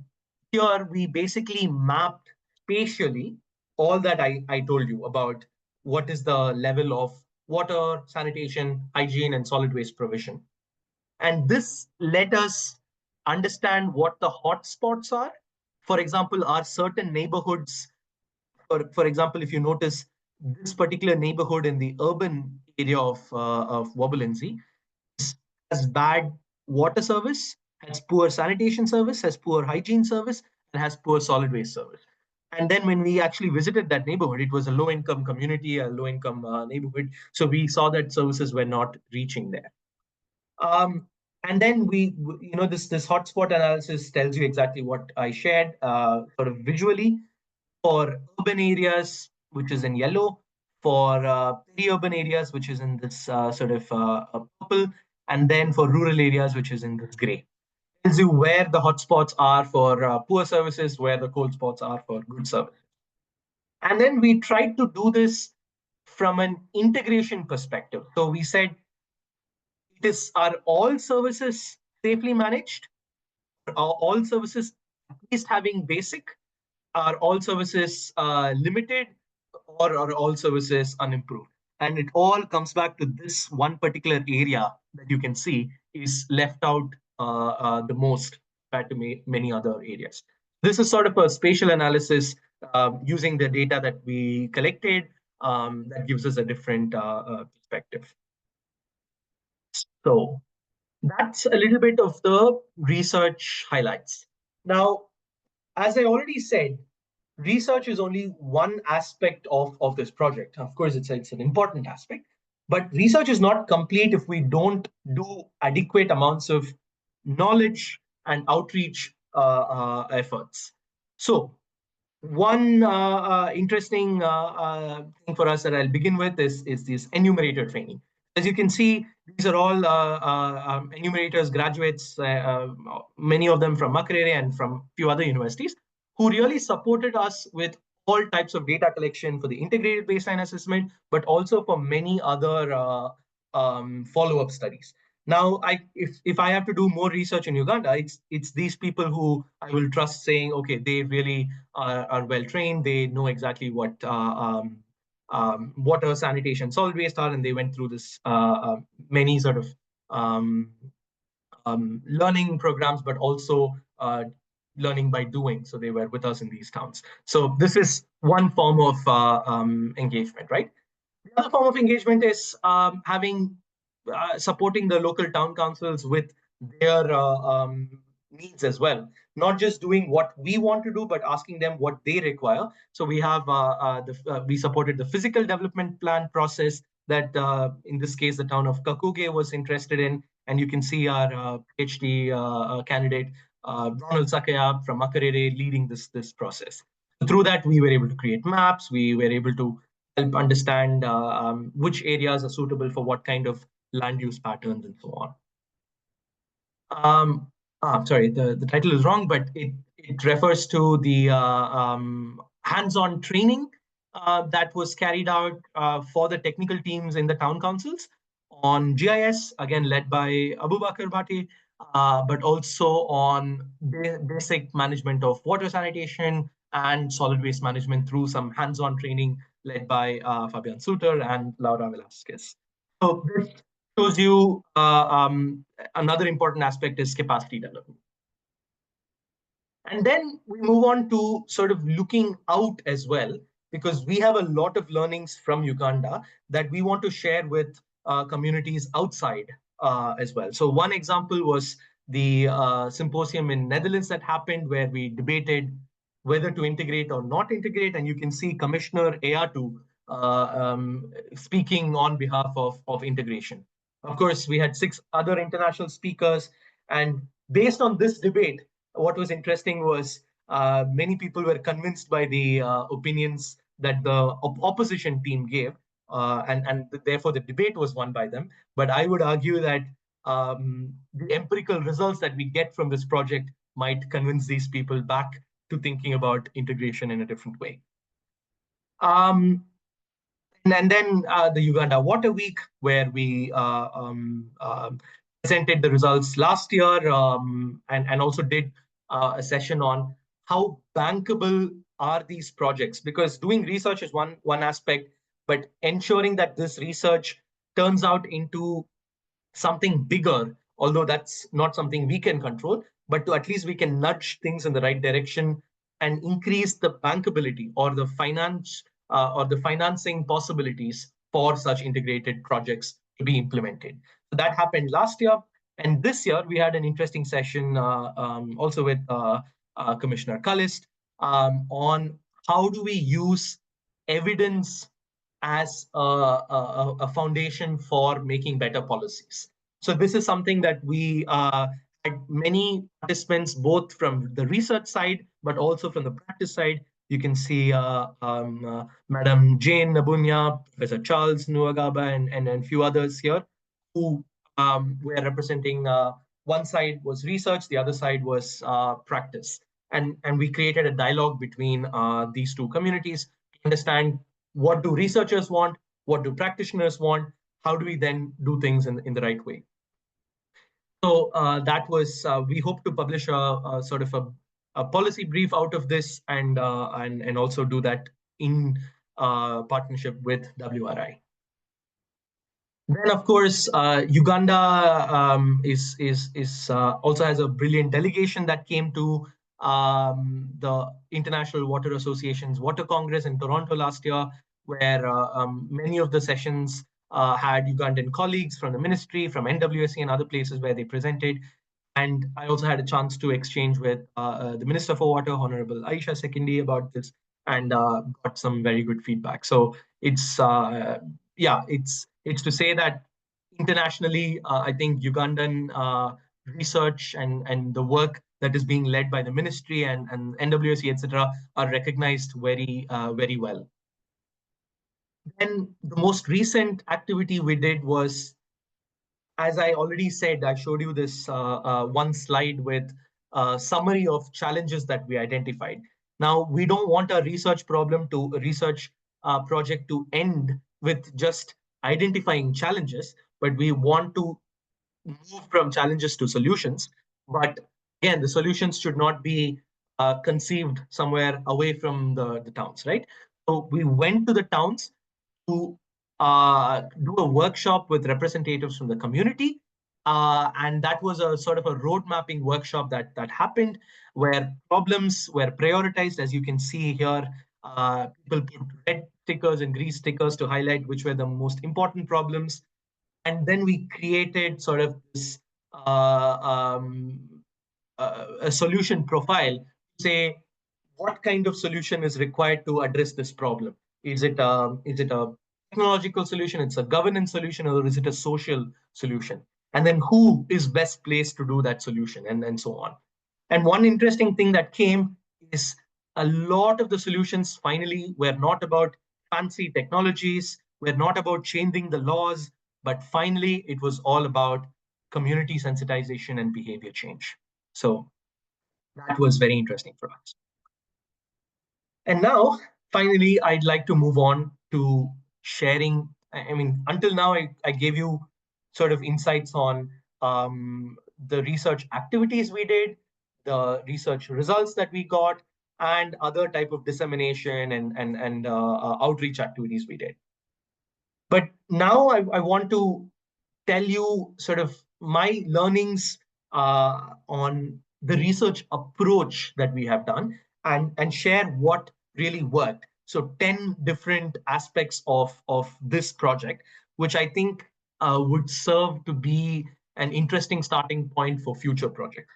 here we basically mapped spatially all that I told you about what is the level of water, sanitation, hygiene, and solid waste provision. And this let us understand what the hotspots are. For example, are certain neighborhoods, for example, if you notice this particular neighborhood in the urban area of Wobulenzi has bad water service, has poor sanitation service, has poor hygiene service, and has poor solid waste service. And then when we actually visited that neighborhood, it was a low-income community, a low-income neighborhood. So we saw that services were not reaching there. Um, and then this hotspot analysis tells you exactly what I shared, sort of visually for urban areas, which is in yellow, for peri-urban areas, which is in this sort of purple, and then for rural areas, which is in this gray. Tells you where the hotspots are for poor services, where the cold spots are for good services. And then we tried to do this from an integration perspective. So we said, are all services safely managed? Are all services at least having basic? Are all services limited, or are all services unimproved? And it all comes back to this one particular area that you can see is left out the most compared to many other areas. This is sort of a spatial analysis using the data that we collected that gives us a different perspective. So that's a little bit of the research highlights. Now, as I already said, research is only one aspect of this project. Of course, it's an important aspect, but research is not complete if we don't do adequate amounts of knowledge and outreach efforts. So One interesting thing for us that I'll begin with is this enumerator training. As you can see, these are all enumerators, graduates, many of them from Makerere and from a few other universities, who really supported us with all types of data collection for the integrated baseline assessment, but also for many other follow-up studies. Now, if I have to do more research in Uganda, it's these people who I will trust, saying, okay, they really are well trained. They know exactly what water, sanitation, solid waste are, and they went through this many sort of um, learning programs, but also learning by doing. So they were with us in these towns. So this is one form of engagement, right? The other form of engagement is having supporting the local town councils with their needs as well. Not just doing what we want to do, but asking them what they require. So we have we supported the physical development plan process that, in this case, the town of Kakooge was interested in, and you can see our PhD candidate Ronald Sakaya from Makerere leading this process. Through that, we were able to create maps. We were able to help understand which areas are suitable for what kind of land use patterns and so on. Sorry, the title is wrong, but it refers to the hands-on training that was carried out for the technical teams in the town councils on GIS, again led by Abubakar Bhatti, but also on basic management of water sanitation and solid waste management through some hands-on training led by Fabian Suter and Laura Velasquez. So this shows you another important aspect is capacity development. And then we move on to sort of looking out as well, because we have a lot of learnings from Uganda that we want to share with communities outside as well. So one example was the symposium in Netherlands that happened, where we debated whether to integrate or not integrate. And you can see Commissioner Ayatu speaking on behalf of integration. Of course, we had 6 other international speakers. And based on this debate, what was interesting was many people were convinced by the opinions that the opposition team gave, and therefore the debate was won by them. But I would argue that the empirical results that we get from this project might convince these people back to thinking about integration in a different way. And then the Uganda Water Week, where we presented the results last year, and also did a session on how bankable are these projects. Because doing research is one aspect, but ensuring that this research turns out into something bigger, although that's not something we can control, but to at least we can nudge things in the right direction and increase the bankability or the finance or the financing possibilities for such integrated projects to be implemented. So that happened last year. And this year, we had an interesting session also with Commissioner Kallist on how do we use evidence as a foundation for making better policies. So this is something that we had many participants, both from the research side, but also from the practice side. You can see Madam Jane Nabunya, Professor Charles Nuagaba, and a few others here who were representing one side was research, the other side was practice. And we created a dialogue between these two communities to understand what do researchers want, what do practitioners want, how do we then do things in the right way. So that was, we hope to publish a sort of a policy brief out of this, and also do that in partnership with WRI. Then, of course, Uganda is also has a brilliant delegation that came to the International Water Association's Water Congress in Toronto last year, where many of the sessions had Ugandan colleagues from the ministry, from NWSC, and other places where they presented. And I also had a chance to exchange with the Minister for Water, Honorable Aisha Sekindi, about this, and got some very good feedback. So it's yeah, it's to say that internationally, I think Ugandan research and the work that is being led by the ministry and NWSC, etc., are recognized very well. Then the most recent activity we did was, as I already said, I showed you this one slide with a summary of challenges that we identified. Now, we don't want a research project to end with just identifying challenges, but we want to move from challenges to solutions. But again, the solutions should not be conceived somewhere away from the towns, right? So we went to the towns to do a workshop with representatives from the community. And that was a sort of a road mapping workshop that happened, where problems were prioritized. As you can see here, people put red stickers and green stickers to highlight which were the most important problems. And then we created sort of this a solution profile to say what kind of solution is required to address this problem. Is it a technological solution? It's a governance solution, or is it a social solution? And then who is best placed to do that solution, and so on. And one interesting thing that came is a lot of the solutions finally were not about fancy technologies, were not about changing the laws, but finally it was all about community sensitization and behavior change. So that was very interesting for us. And now, finally, I'd like to move on to sharing. I mean, until now, I gave you sort of insights on the research activities we did, the research results that we got, and other type of dissemination and outreach activities we did. But now I want to tell you sort of my learnings on the research approach that we have done, and share what really worked. So 10 different aspects of this project, which I think would serve to be an interesting starting point for future projects.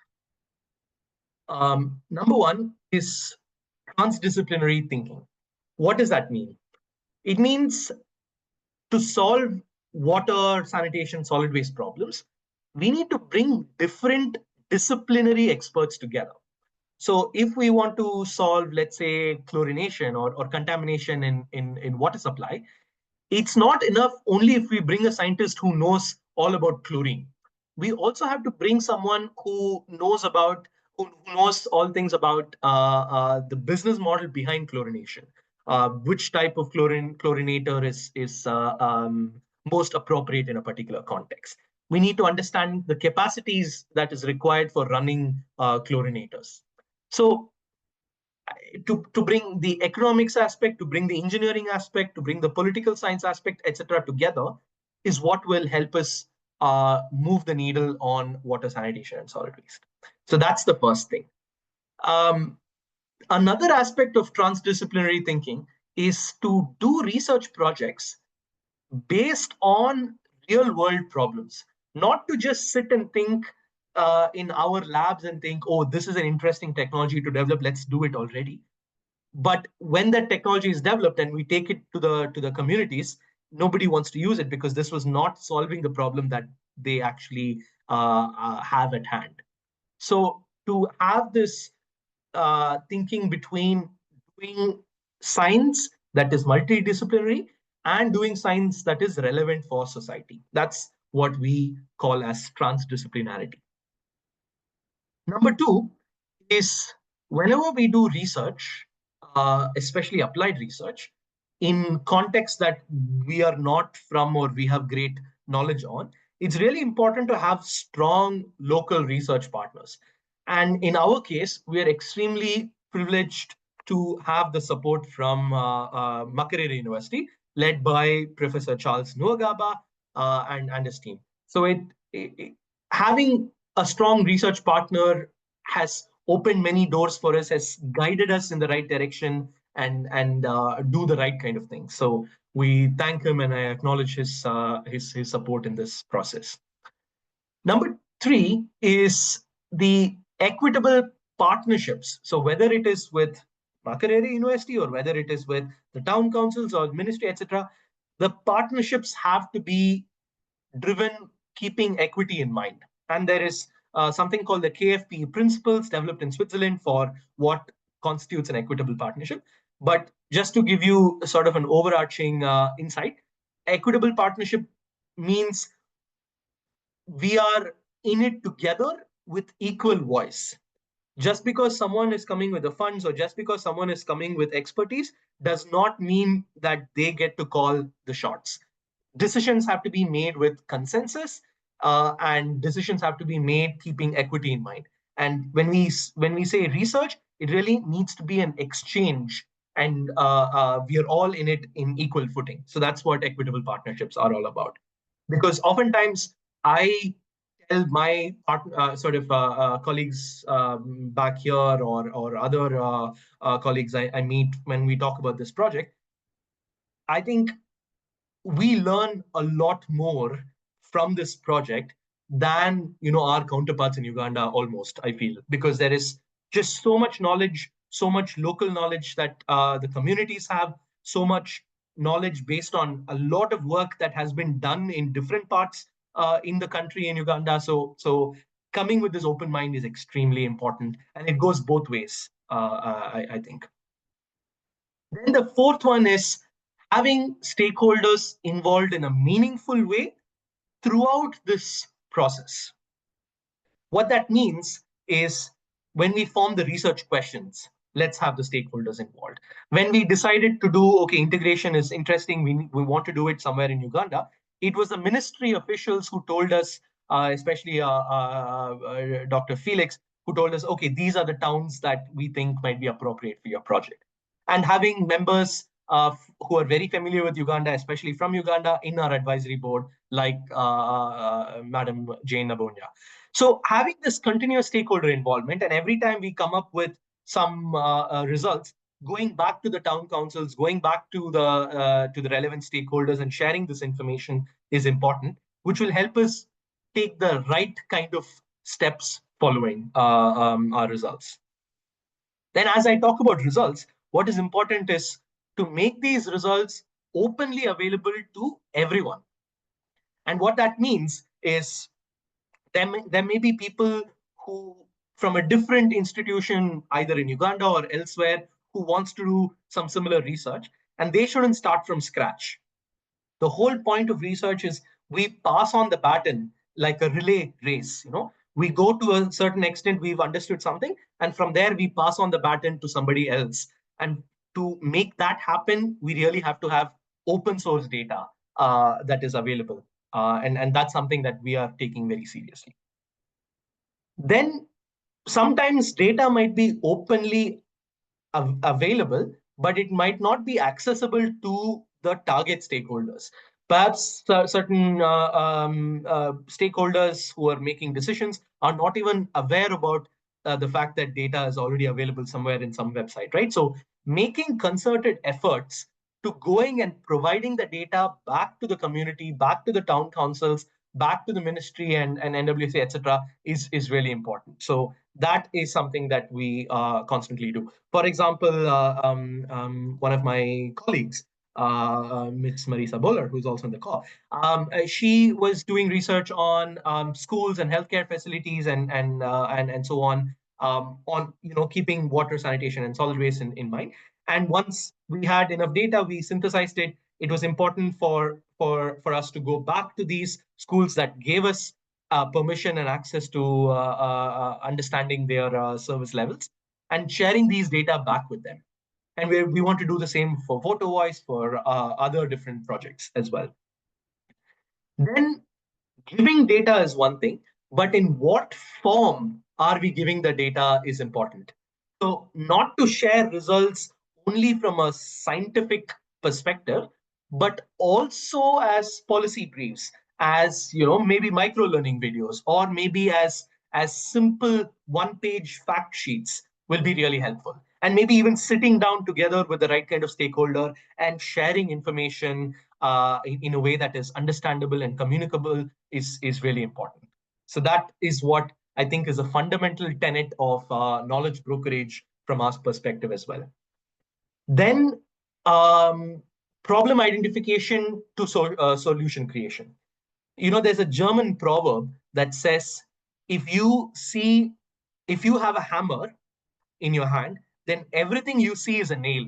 Number one is transdisciplinary thinking. What does that mean? It means to solve water, sanitation, solid waste problems, we need to bring different disciplinary experts together. So if we want to solve, let's say, chlorination or contamination in water supply, it's not enough only if we bring a scientist who knows all about chlorine. We also have to bring someone who knows all things about the business model behind chlorination, which type of chlorinator is most appropriate in a particular context. We need to understand the capacities that is required for running chlorinators. So to bring the economics aspect, to bring the engineering aspect, to bring the political science aspect, etc., together is what will help us move the needle on water sanitation and solid waste. So that's the first thing. Another aspect of transdisciplinary thinking is to do research projects based on real world problems, not to just sit and think in our labs and think, oh, this is an interesting technology to develop, let's do it already. But when that technology is developed and we take it to the communities, nobody wants to use it because this was not solving the problem that they actually have at hand. So to have this thinking between doing science that is multidisciplinary and doing science that is relevant for society, that's what we call as transdisciplinarity. Number two is whenever we do research, especially applied research, in contexts that we are not from or we have great knowledge on, it's really important to have strong local research partners. And in our case, we are extremely privileged to have the support from Makerere University, led by Professor Charles Nuagaba and his team. So having a strong research partner has opened many doors for us, has guided us in the right direction, and do the right kind of thing. So we thank him, and I acknowledge his support in this process. Number three is the equitable partnerships. So whether it is with Makerere University or whether it is with the town councils or ministry, etc., the partnerships have to be driven keeping equity in mind. And there is something called the KFP principles developed in Switzerland for what constitutes an equitable partnership. But just to give you sort of an overarching insight, equitable partnership means we are in it together with equal voice. Just because someone is coming with the funds or just because someone is coming with expertise does not mean that they get to call the shots. Decisions have to be made with consensus, and decisions have to be made keeping equity in mind. And when we say research, it really needs to be an exchange, and we are all in it in equal footing. So that's what equitable partnerships are all about. Because oftentimes I tell my colleagues back here, or other colleagues I meet when we talk about this project, I think we learn a lot more from this project than our counterparts in Uganda, almost, I feel, because there is just so much knowledge, so much local knowledge that the communities have, so much knowledge based on a lot of work that has been done in different parts in the country in Uganda. So coming with this open mind is extremely important, and it goes both ways, I think. Then the fourth one is having stakeholders involved in a meaningful way throughout this process. What that means is, when we form the research questions, let's have the stakeholders involved. When we decided to do, okay, integration is interesting, we want to do it somewhere in Uganda, it was the ministry officials who told us, especially Dr. Felix, who told us, okay, these are the towns that we think might be appropriate for your project. And having members who are very familiar with Uganda, especially from Uganda, in our advisory board, like Madam Jane Nabonya. So having this continuous stakeholder involvement, and every time we come up with some results, going back to the town councils, going back to the relevant stakeholders, and sharing this information is important, which will help us take the right kind of steps following our results. Then, as I talk about results, what is important is to make these results openly available to everyone. And what that means is, there may be people who, from a different institution, either in Uganda or elsewhere, who wants to do some similar research, and they shouldn't start from scratch. The whole point of research is we pass on the baton like a relay race. We go to a certain extent, we've understood something, and from there we pass on the baton to somebody else. And to make that happen, we really have to have open source data that is available, and that's something that we are taking very seriously. Then sometimes data might be openly available, but it might not be accessible to the target stakeholders. Perhaps certain stakeholders who are making decisions are not even aware about the fact that data is already available somewhere in some website, right? So making concerted efforts to going and providing the data back to the community, back to the town councils, back to the ministry and NWC, etc., is really important. So that is something that we constantly do. For example, one of my colleagues, Ms. Marisa Boller, who's also in the call, she was doing research on schools and healthcare facilities and so on keeping water, sanitation, and solid waste in mind. And once we had enough data, we synthesized it. It was important for us to go back to these schools that gave us permission and access to understanding their service levels, and sharing these data back with them. And we want to do the same for Voter Voice, for other different projects as well. Then giving data is one thing, but in what form are we giving the data is important. So not to share results only from a scientific perspective, but also as policy briefs, as maybe micro learning videos, or maybe as simple one-page fact sheets will be really helpful. And maybe even sitting down together with the right kind of stakeholder and sharing information in a way that is understandable and communicable is really important. So that is what I think is a fundamental tenet of knowledge brokerage from our perspective as well. Then problem identification to solution creation. There's a German proverb that says, if you have a hammer in your hand, then everything you see is a nail.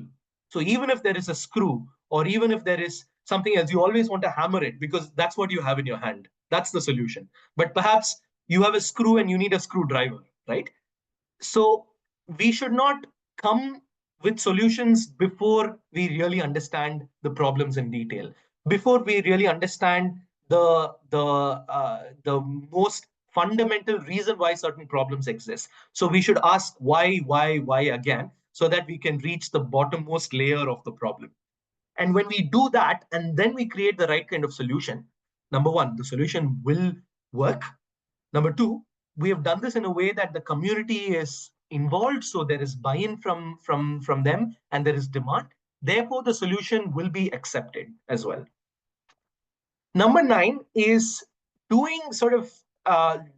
So even if there is a screw, or even if there is something else, you always want to hammer it because that's what you have in your hand. That's the solution. But perhaps you have a screw and you need a screwdriver, right? So we should not come with solutions before we really understand the problems in detail, before we really understand the most fundamental reason why certain problems exist. So we should ask why again, so that we can reach the bottommost layer of the problem. And when we do that, and then we create the right kind of solution, number one, the solution will work. Number two, we have done this in a way that the community is involved, so there is buy-in from them, and there is demand. Therefore, the solution will be accepted as well. Number nine is doing sort of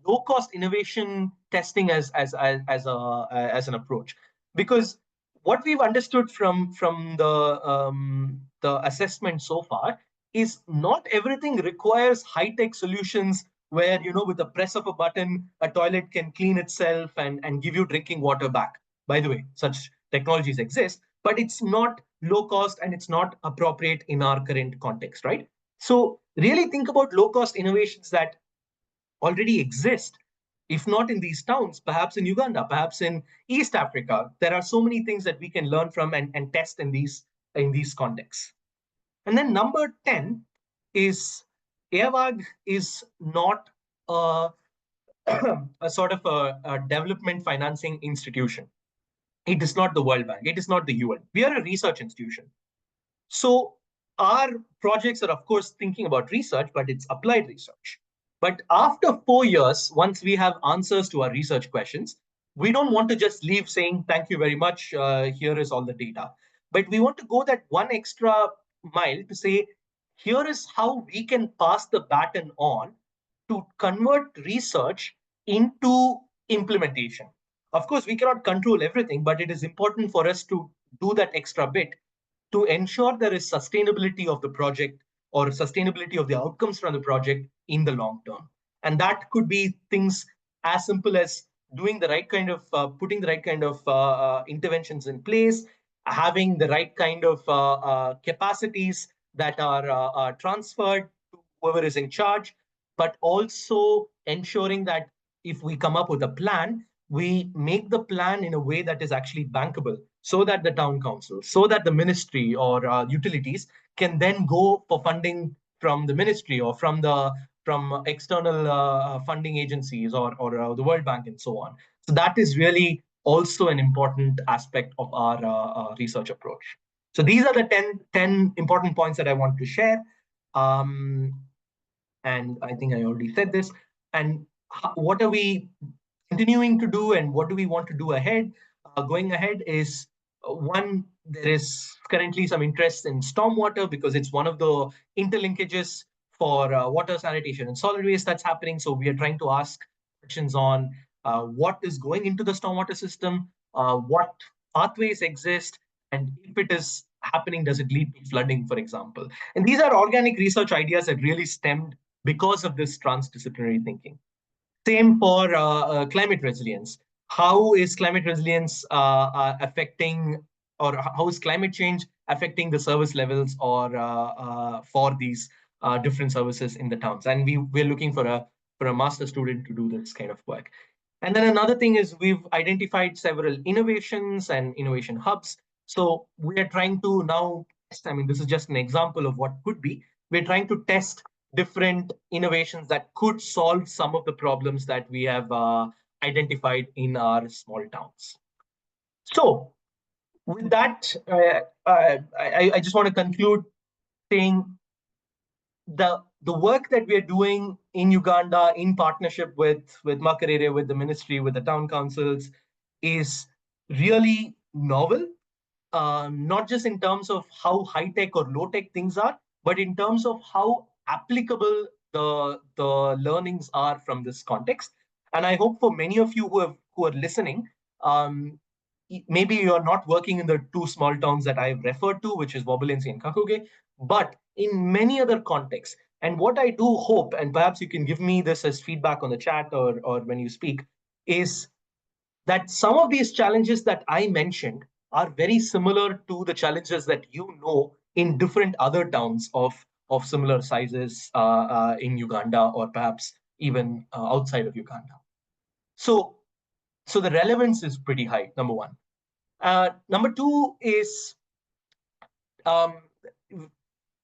low-cost innovation testing as an approach, because what we've understood from the assessment so far is not everything requires high-tech solutions where, with the press of a button, a toilet can clean itself and give you drinking water back. By the way, such technologies exist, but it's not low cost and it's not appropriate in our current context, right? So really think about low cost innovations that already exist. If not in these towns, perhaps in Uganda, perhaps in East Africa. There are so many things that we can learn from and test in these contexts. And then number 10 is Eawag is not a, a sort of a development financing institution. It is not the World Bank. It is not the UN. We are a research institution. So our projects are, of course, thinking about research, but it's applied research. But after 4 years, once we have answers to our research questions, we don't want to just leave saying, thank you very much, here is all the data. But we want to go that one extra mile to say, here is how we can pass the baton on to convert research into implementation. Of course, we cannot control everything, but it is important for us to do that extra bit to ensure there is sustainability of the project or sustainability of the outcomes from the project in the long term. And that could be things as simple as doing the right kind of, putting the right kind of interventions in place, having the right kind of capacities that are transferred to whoever is in charge, but also ensuring that if we come up with a plan, we make the plan in a way that is actually bankable, so that the town council, so that the ministry or utilities can then go for funding from the ministry or from external funding agencies or the World Bank and so on. So that is really also an important aspect of our research approach. So these are the 10 important points that I want to share. And I think I already said this. And what are we continuing to do and what do we want to do ahead? Going ahead is one, there is currently some interest in stormwater because it's one of the interlinkages for water sanitation and solid waste that's happening. So we are trying to ask questions on what is going into the stormwater system, what pathways exist, and if it is happening, does it lead to flooding, for example? And these are organic research ideas that really stemmed because of this transdisciplinary thinking. Same for climate resilience. How is climate resilience affecting, or how is climate change affecting the service levels or for these different services in the towns? And we're looking for a master student to do this kind of work. And then another thing is we've identified several innovations and innovation hubs. So we are trying to now test, I mean, this is just an example of what could be. We're trying to test different innovations that could solve some of the problems that we have identified in our small towns. So with that, I just want to conclude saying the work that we are doing in Uganda in partnership with Makerere, with the ministry, with the town councils, is really novel. Not just in terms of how high tech or low tech things are, but in terms of how applicable the learnings are from this context. And I hope for many of you who are listening, maybe you're not working in the two small towns that I've referred to, which is Wobulenzi and Kakooge, but in many other contexts, And what I do hope, and perhaps you can give me this as feedback on the chat or when you speak, is that some of these challenges that I mentioned are very similar to the challenges that you know in different other towns of similar sizes in Uganda or perhaps even outside of Uganda. So, so the relevance is pretty high, number one. Number two is um,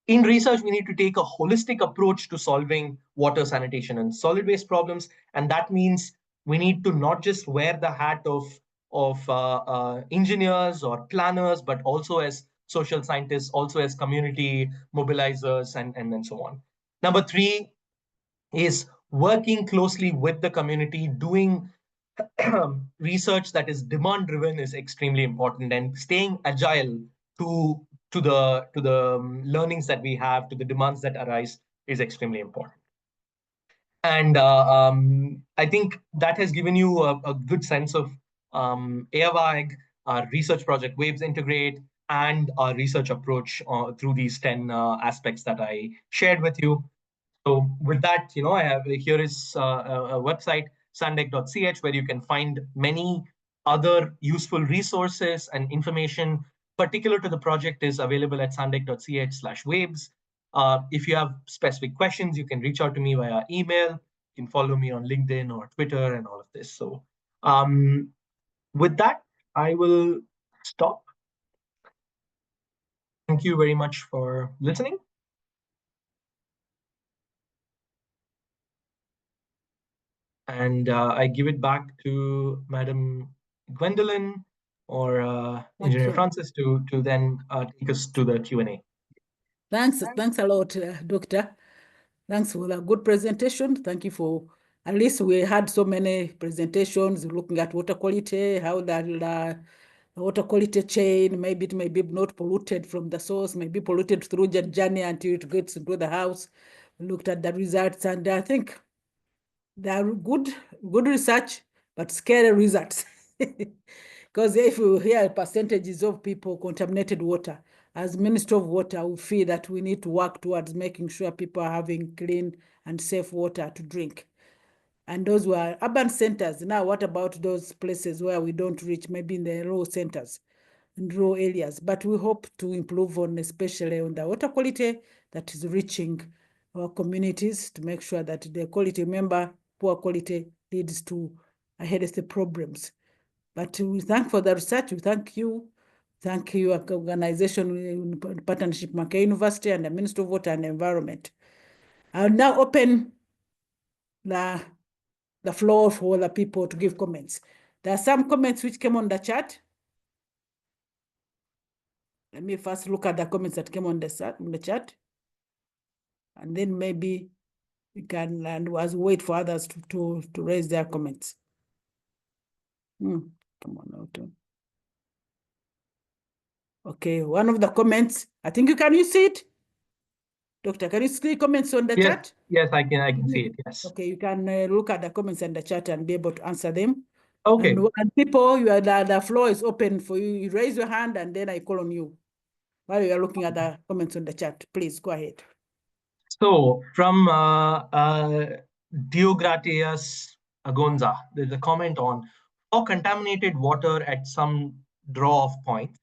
in research, we need to take a holistic approach to solving water, sanitation, and solid waste problems. And that means we need to not just wear the hat of engineers or planners, but also as social scientists, also as community mobilizers, and so on. Number three is working closely with the community, doing research that is demand driven is extremely important, and staying agile to to the learnings that we have, to the demands that arise, is extremely important. And I think that has given you a good sense of Eawag, our research project Waves Integrate, and our research approach through these 10 aspects that I shared with you. So with that, I have here is a website, sandec.ch, where you can find many other useful resources and information particular to the project is available at sandec.ch/waves. If you have specific questions, you can reach out to me via email. You can follow me on LinkedIn or Twitter and all of this. So with that, I will stop. Thank you very much for listening. And I give it back to Madam Gwendolyn or Engineer Francis to then take us to the Q&A. Thanks a lot, Doctor. Thanks for a good presentation. Thank you for, at least we had so many presentations looking at water quality, how the water quality chain, maybe it may be not polluted from the source, maybe polluted through the journey until it gets into the house. We looked at the results, and I think they are good research, but scary results. Because if you hear percentages of people contaminated water, as Minister of Water, we feel that we need to work towards making sure people are having clean and safe water to drink. And those were urban centers. Now, what about those places where we don't reach, maybe in the rural centers, in rural areas? But we hope to improve on, especially on the water quality that is reaching our communities, to make sure that the quality, remember, poor quality leads to health problems. But we thank for the research. We thank you. Thank you, organization in partnership, Mackay University and the Ministry of Water and Environment. I'll now open the floor for the people to give comments. There are some comments which came on the chat. Let me first look at the comments that came on the chat. And then maybe we can, and as wait for others to raise their comments. Come on out. Okay, one of the comments, I think you see it? Doctor, can you see comments on the chat? Yes, I can see it, yes. Okay, you can look at the comments in the chat and be able to answer them. Okay. And people, the floor is open for you. You raise your hand and then I call on you while you are looking at the comments on the chat. Please go ahead. So from Diogratias Agonza, there's a comment on for contaminated water at some draw-off points.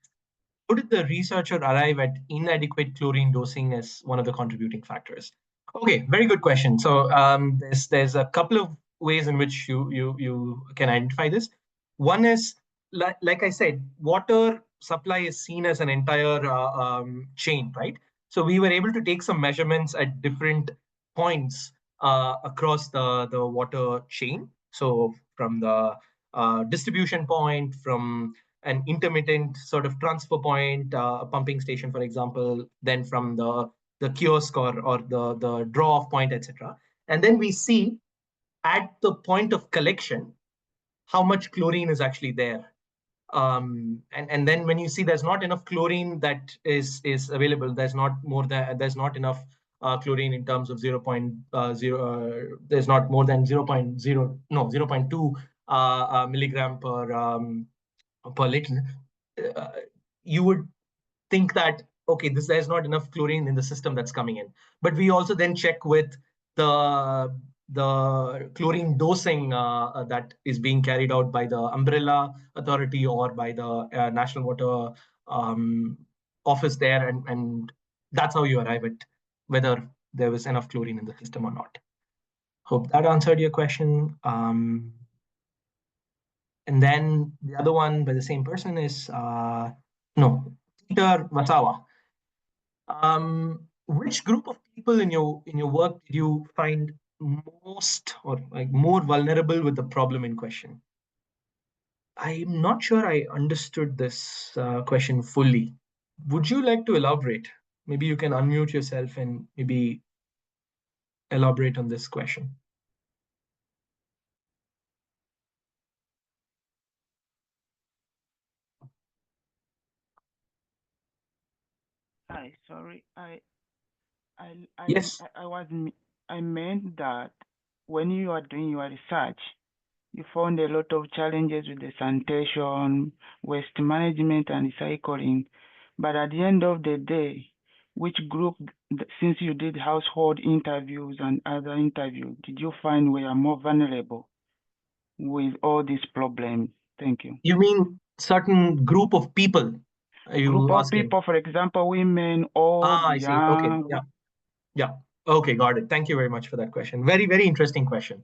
How did the researcher arrive at inadequate chlorine dosing as one of the contributing factors? Okay, very good question. So there's a couple of ways in which you can identify this. One is, like I said, water supply is seen as an entire chain, right? So we were able to take some measurements at different points across the water chain. So from the distribution point, from an intermittent sort of transfer point, a pumping station, for example, then from the kiosk or the draw-off point, etc. And then we see at the point of collection how much chlorine is actually there. And then when you see there's not enough chlorine that is available, there's not enough chlorine in terms of 0.0, there's not more than 0.2 milligram per liter. You would think that okay, there's not enough chlorine in the system that's coming in. But we also then check with the chlorine dosing that is being carried out by the umbrella authority or by the national water um, office there, and that's how you arrive at whether there was enough chlorine in the system or not. Hope that answered your question. And then the other one by the same person is no, Peter Wasawa. Which group of people in your work did you find most or like more vulnerable with the problem in question? I'm not sure I understood this question fully. Would you like to elaborate? Maybe you can unmute yourself and maybe elaborate on this question. Hi, sorry. Yes. I meant that when you are doing your research, you found a lot of challenges with the sanitation, waste management, and recycling. But at the end of the day, which group, since you did household interviews and other interviews, did you find were more vulnerable with all these problems? Thank you. You mean certain group of people? Are Group you of asking? people, for example, women, old, I see. Okay. young. Yeah. Yeah. Okay. Got it. Thank you very much for that question. Very, very interesting question.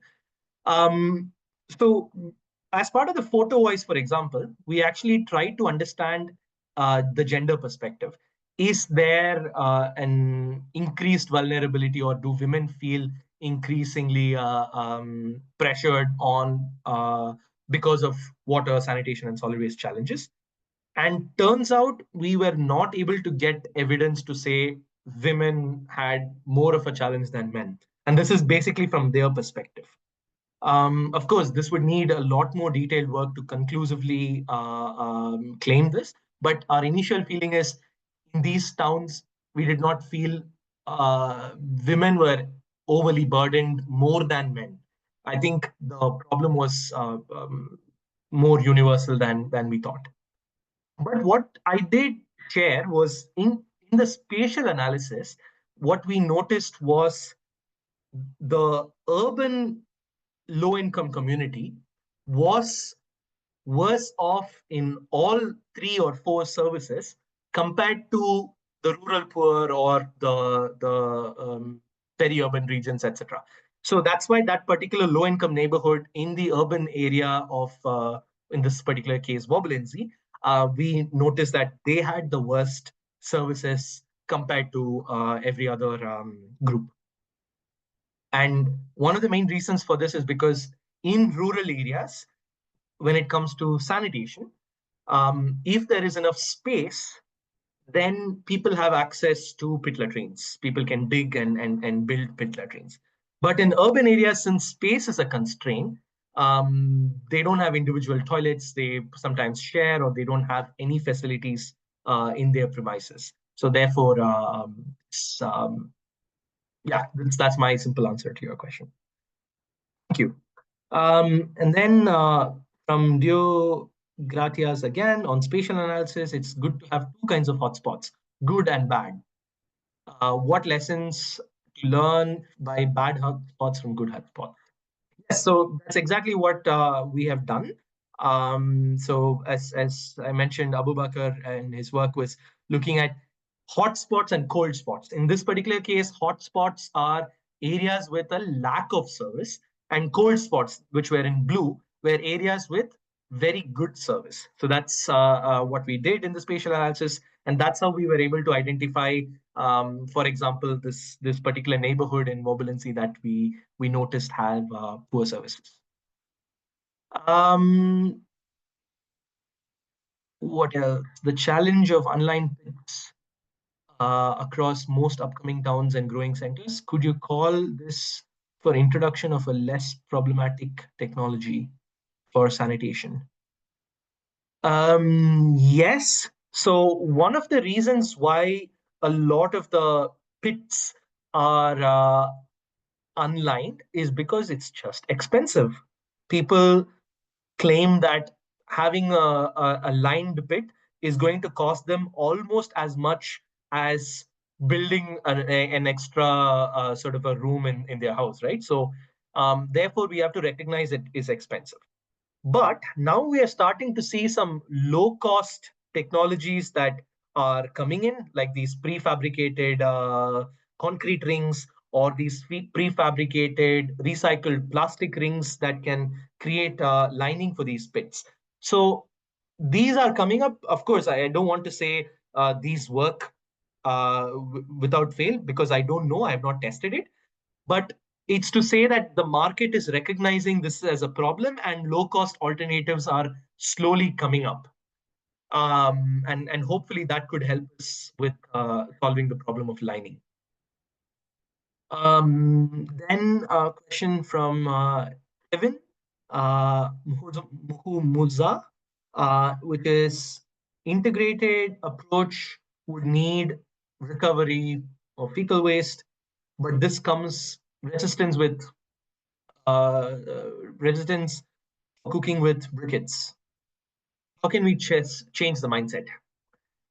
Um, so, as part of the photo voice, for example, we actually try to understand the gender perspective. Is there an increased vulnerability, or do women feel increasingly pressured on because of water, sanitation, and solid waste challenges? And turns out we were not able to get evidence to say women had more of a challenge than men. And this is basically from their perspective. Of course, this would need a lot more detailed work to conclusively claim this. But our initial feeling is in these towns, we did not feel women were overly burdened more than men. I think the problem was more universal than we thought. But what I did share was in the spatial analysis, what we noticed was the urban low income community was worse off in all three or four services compared to the rural poor or the peri-urban regions, etc. So that's why that particular low-income neighborhood in the urban area of, in this particular case, Wobulenzi, we noticed that they had the worst services compared to every other group. And one of the main reasons for this is because in rural areas, when it comes to sanitation, if there is enough space, then people have access to pit latrines. People can dig and build pit latrines. But in urban areas, since space is a constraint, they don't have individual toilets. They sometimes share, or they don't have any facilities in their premises. So therefore, yeah, that's my simple answer to your question. Thank you. And then from Dio Gratias again on spatial analysis, it's good to have two kinds of hotspots, good and bad. What lessons to learn by bad hotspots from good hotspots? Yes, so that's exactly what we have done. So as I mentioned, Abu Bakr and his work was looking at hotspots and cold spots. In this particular case, hotspots are areas with a lack of service, and cold spots, which were in blue, were areas with very good service. So that's what we did in the spatial analysis, and that's how we were able to identify, for example, this particular neighborhood in Wobulenzi that we noticed have poor services. Um, what else? The challenge of unlined pits across most upcoming towns and growing centers. Could you call this for introduction of a less problematic technology for sanitation? Yes. So one of the reasons why a lot of the pits are unlined is because it's just expensive. People claim that having a lined pit is going to cost them almost as much as building an extra sort of a room in their house, right? So therefore, we have to recognize it is expensive. But now we are starting to see some low-cost technologies that are coming in, like these prefabricated concrete rings or these prefabricated recycled plastic rings that can create lining for these pits. So these are coming up. Of course, I don't want to say these work without fail because I don't know. I have not tested it. But it's to say that the market is recognizing this as a problem and low cost alternatives are slowly coming up. And hopefully that could help us with solving the problem of lining. Then a question from Kevin Muhumuza, which is integrated approach would need recovery of fecal waste, but this comes resistance with resistance for cooking with briquettes. How can we change the mindset?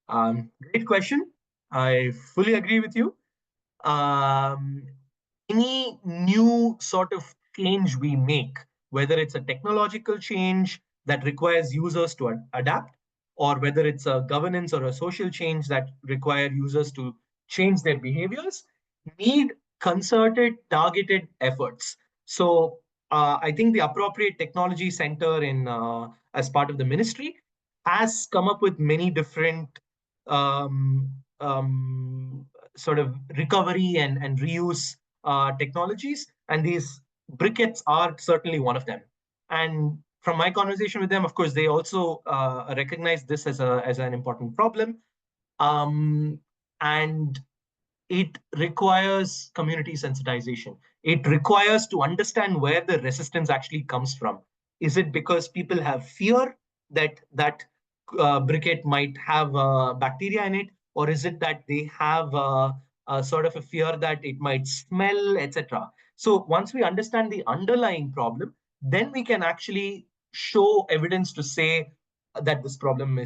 Great question. I fully agree with you. Any new sort of change we make, whether it's a technological change that requires users to adapt, or whether it's a governance or a social change that require users to change their behaviors, need concerted, targeted efforts. So I think the appropriate technology center in as part of the ministry has come up with many different um, um, sort of recovery and reuse technologies, and these briquettes are certainly one of them. And from my conversation with them, of course, they also recognize this as an important problem, and it requires community sensitization. It requires to understand where the resistance actually comes from. Is it because people have fear that briquette might have bacteria in it, or is it that they have a sort of a fear that it might smell, etc.? So once we understand the underlying problem, then we can actually show evidence to say that this problem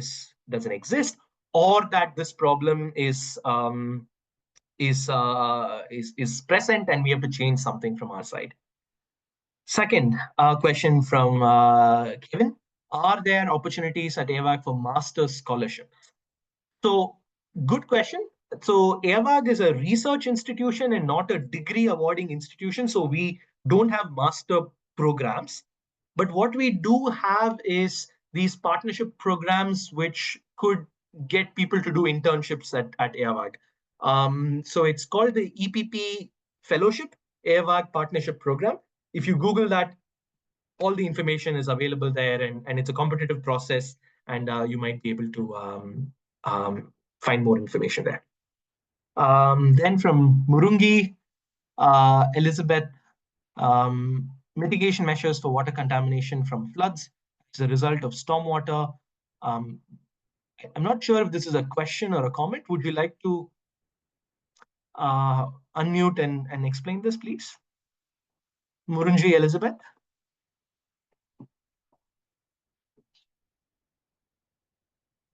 doesn't exist, or that this problem is present and we have to change something from our side. Second question from Kevin: are there opportunities at Eawag for master's scholarships? So, good question. So, Eawag is a research institution and not a degree awarding institution. So, we don't have master programs. But what we do have is these partnership programs which could get people to do internships at Eawag. So, it's called the EPP Fellowship, Eawag Partnership Program. If you Google that, all the information is available there, and it's a competitive process, and you might be able to find more information there. Then from Murungi, Elizabeth, mitigation measures for water contamination from floods as a result of stormwater. I'm not sure if this is a question or a comment. Would you like to unmute and explain this, please? Murungi Elizabeth?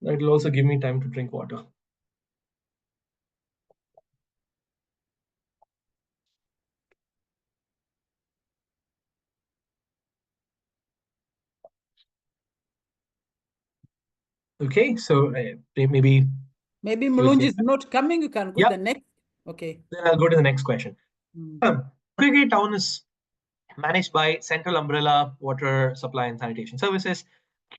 That'll also give me time to drink water. Okay, so maybe Mulunji is not coming. You can go Yep. the next. Okay. Then I'll go to the next question. Kakooge town is managed by Central Umbrella Water Supply and Sanitation Services.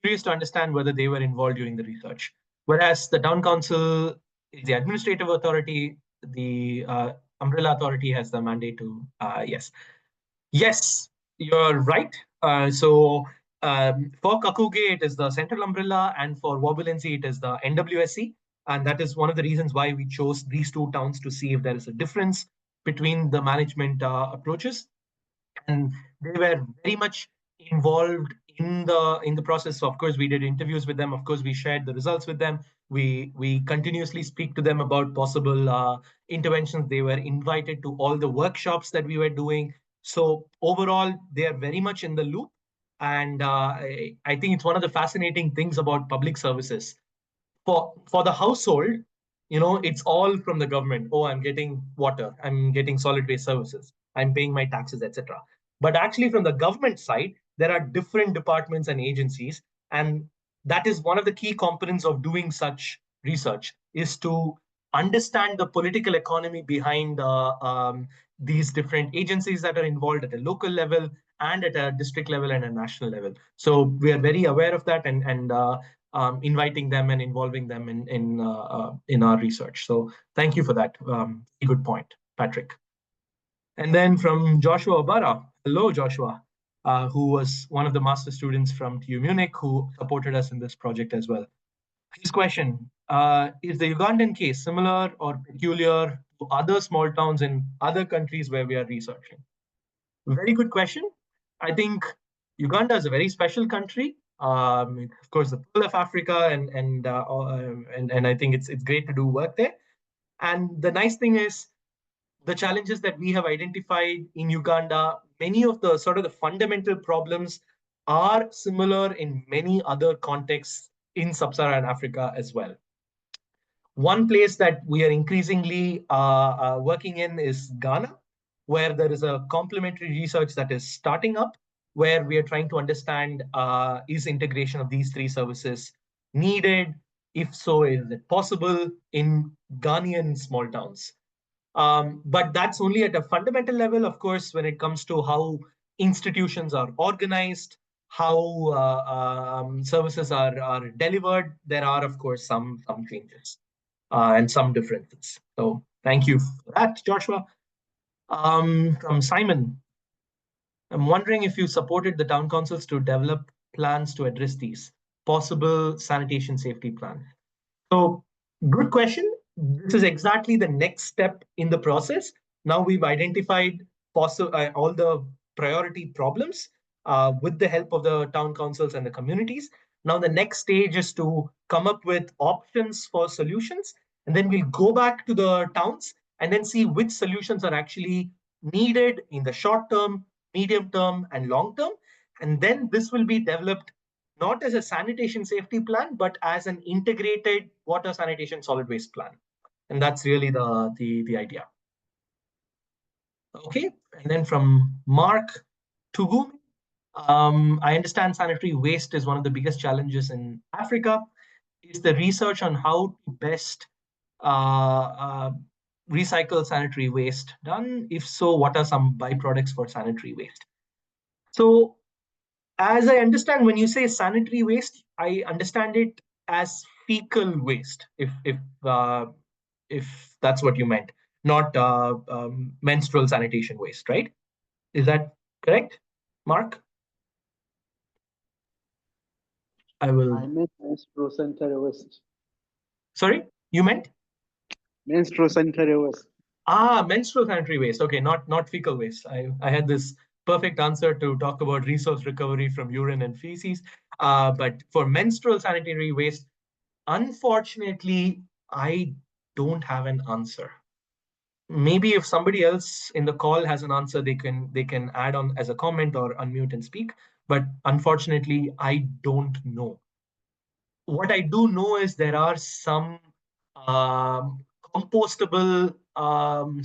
Curious to understand whether they were involved during the research. Whereas the town council is the administrative authority, the umbrella authority has the mandate to, yes, you're right. So for Kakooge, it is the Central Umbrella, and for Wobulenzi, it is the NWSC. And that is one of the reasons why we chose these two towns, to see if there is a difference between the management approaches. And they were very much involved in the process. So of course, we did interviews with them. Of course, we shared the results with them. We continuously speak to them about possible interventions. They were invited to all the workshops that we were doing. So overall, they are very much in the loop. And I think it's one of the fascinating things about public services. For the household, it's all from the government. Oh, I'm getting water, I'm getting solid waste services, I'm paying my taxes, etc. But actually, from the government side, there are different departments and agencies, and that is one of the key components of doing such research, is to understand the political economy behind these different agencies that are involved at a local level and at a district level and a national level. So we are very aware of that, and inviting them and involving them in our research. So thank you for that. Good point, Patrick. And then from Joshua Obara, hello Joshua, who was one of the master students from TU Munich who supported us in this project as well. His question, is the Ugandan case similar or peculiar to other small towns in other countries where we are researching? Very good question. I think Uganda is a very special country. Of course, the Pearl of Africa, and I think it's great to do work there. And the nice thing is, the challenges that we have identified in Uganda, many of the sort of the fundamental problems are similar in many other contexts in sub-Saharan Africa as well. One place that we are increasingly working in is Ghana, where there is a complementary research that is starting up, where we are trying to understand, is integration of these three services needed? If so, is it possible in Ghanaian small towns? But that's only at a fundamental level. Of course, when it comes to how institutions are organized, how services are delivered, there are, of course, some changes and some differences. So thank you for that, Joshua. From Simon, I'm wondering if you supported the town councils to develop plans to address these possible sanitation safety plans. So good question. This is exactly the next step in the process. Now we've identified all the priority problems with the help of the town councils and the communities. Now the next stage is to come up with options for solutions, and then we'll go back to the towns and then see which solutions are actually needed in the short term, medium term, and long term. And then this will be developed not as a sanitation safety plan, but as an integrated water sanitation solid waste plan. And that's really the idea. Okay, and then from Mark Tugumi, I understand sanitary waste is one of the biggest challenges in Africa. Is the research on how to best recycle sanitary waste done? If so, what are some byproducts for sanitary waste? So as I understand, when you say sanitary waste, I understand it as fecal waste, if that's what you meant, not menstrual sanitation waste, right? Is that correct, Mark? I meant menstrual sanitary waste. Sorry, you meant? Menstrual sanitary waste. Menstrual sanitary waste. Okay, not fecal waste. I had this perfect answer to talk about resource recovery from urine and feces. But for menstrual sanitary waste, unfortunately, I don't have an answer. Maybe if somebody else in the call has an answer, they can add on as a comment or unmute and speak. But unfortunately, I don't know. What I do know is there are some compostable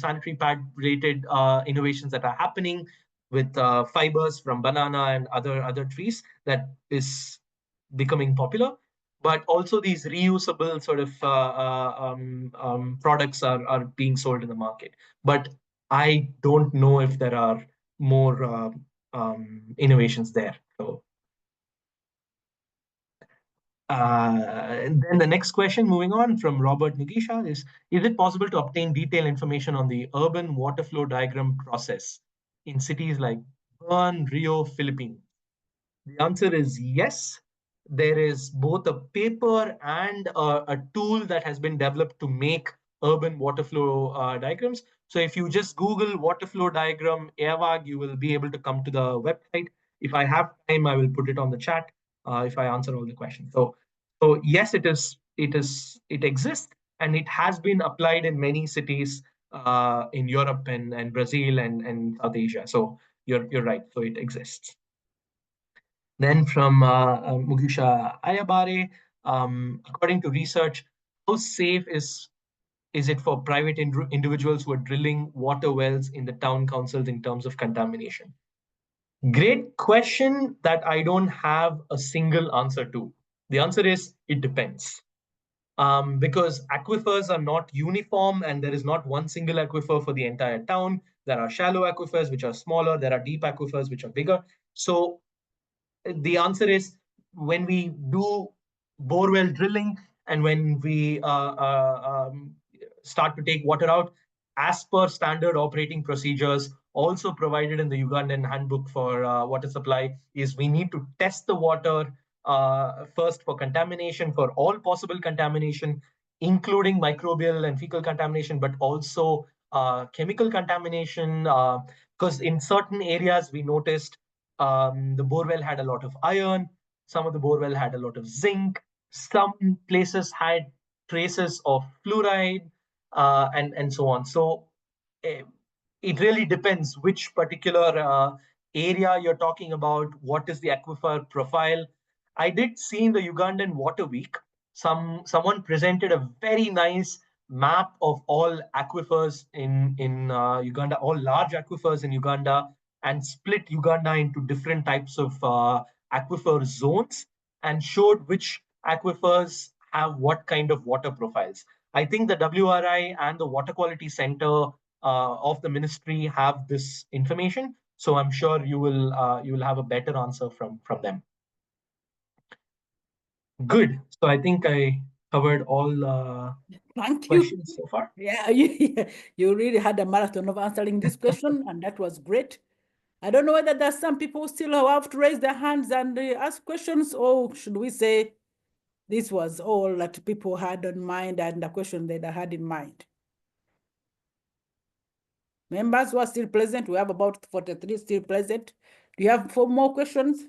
sanitary pad related innovations that are happening with fibers from banana and other trees that is becoming popular. But also these reusable sort of products are being sold in the market. But I don't know if there are more innovations there. So then the next question, moving on from Robert Nugisha, is it possible to obtain detailed information on the urban water flow diagram process in cities like Bern, Rio, Philippines? The answer is yes. There is both a paper and a tool that has been developed to make urban water flow diagrams. So if you just Google water flow diagram Eawag, you will be able to come to the website. If I have time, I will put it on the chat if I answer all the questions. So yes, it exists, and it has been applied in many cities in Europe and Brazil and South Asia. So you're right. So it exists. Then from Mugisha Ayabare, according to research, how safe is is it for private individuals who are drilling water wells in the town councils in terms of contamination? Great question that I don't have a single answer to. The answer is it depends. Because aquifers are not uniform and there is not one single aquifer for the entire town. There are shallow aquifers which are smaller, there are deep aquifers which are bigger. So the answer is when we do borewell drilling and when we start to take water out, as per standard operating procedures, also provided in the Ugandan handbook for water supply, is we need to test the water first for contamination, for all possible contamination, including microbial and fecal contamination, but also chemical contamination. Because in certain areas, we noticed the borewell had a lot of iron, some of the borewell had a lot of zinc, some places had traces of fluoride, and so on. So uh, it really depends which particular area you're talking about, what is the aquifer profile. I did see in the Ugandan Water Week, someone presented a very nice map of all aquifers in Uganda, all large aquifers in Uganda, and split Uganda into different types of aquifer zones and showed which aquifers have what kind of water profiles. I think the WRI and the Water Quality Center of the ministry have this information, so I'm sure you will have a better answer from them. Good. So I think I covered all Thank you. questions so far. Yeah, you really had a marathon of answering this question, and that was great. I don't know whether there's some people who still have to raise their hands and ask questions, or should we say this was all that people had in mind and the question that I had in mind. Members who are still present, we have about 43 still present. Do you have 4 more questions?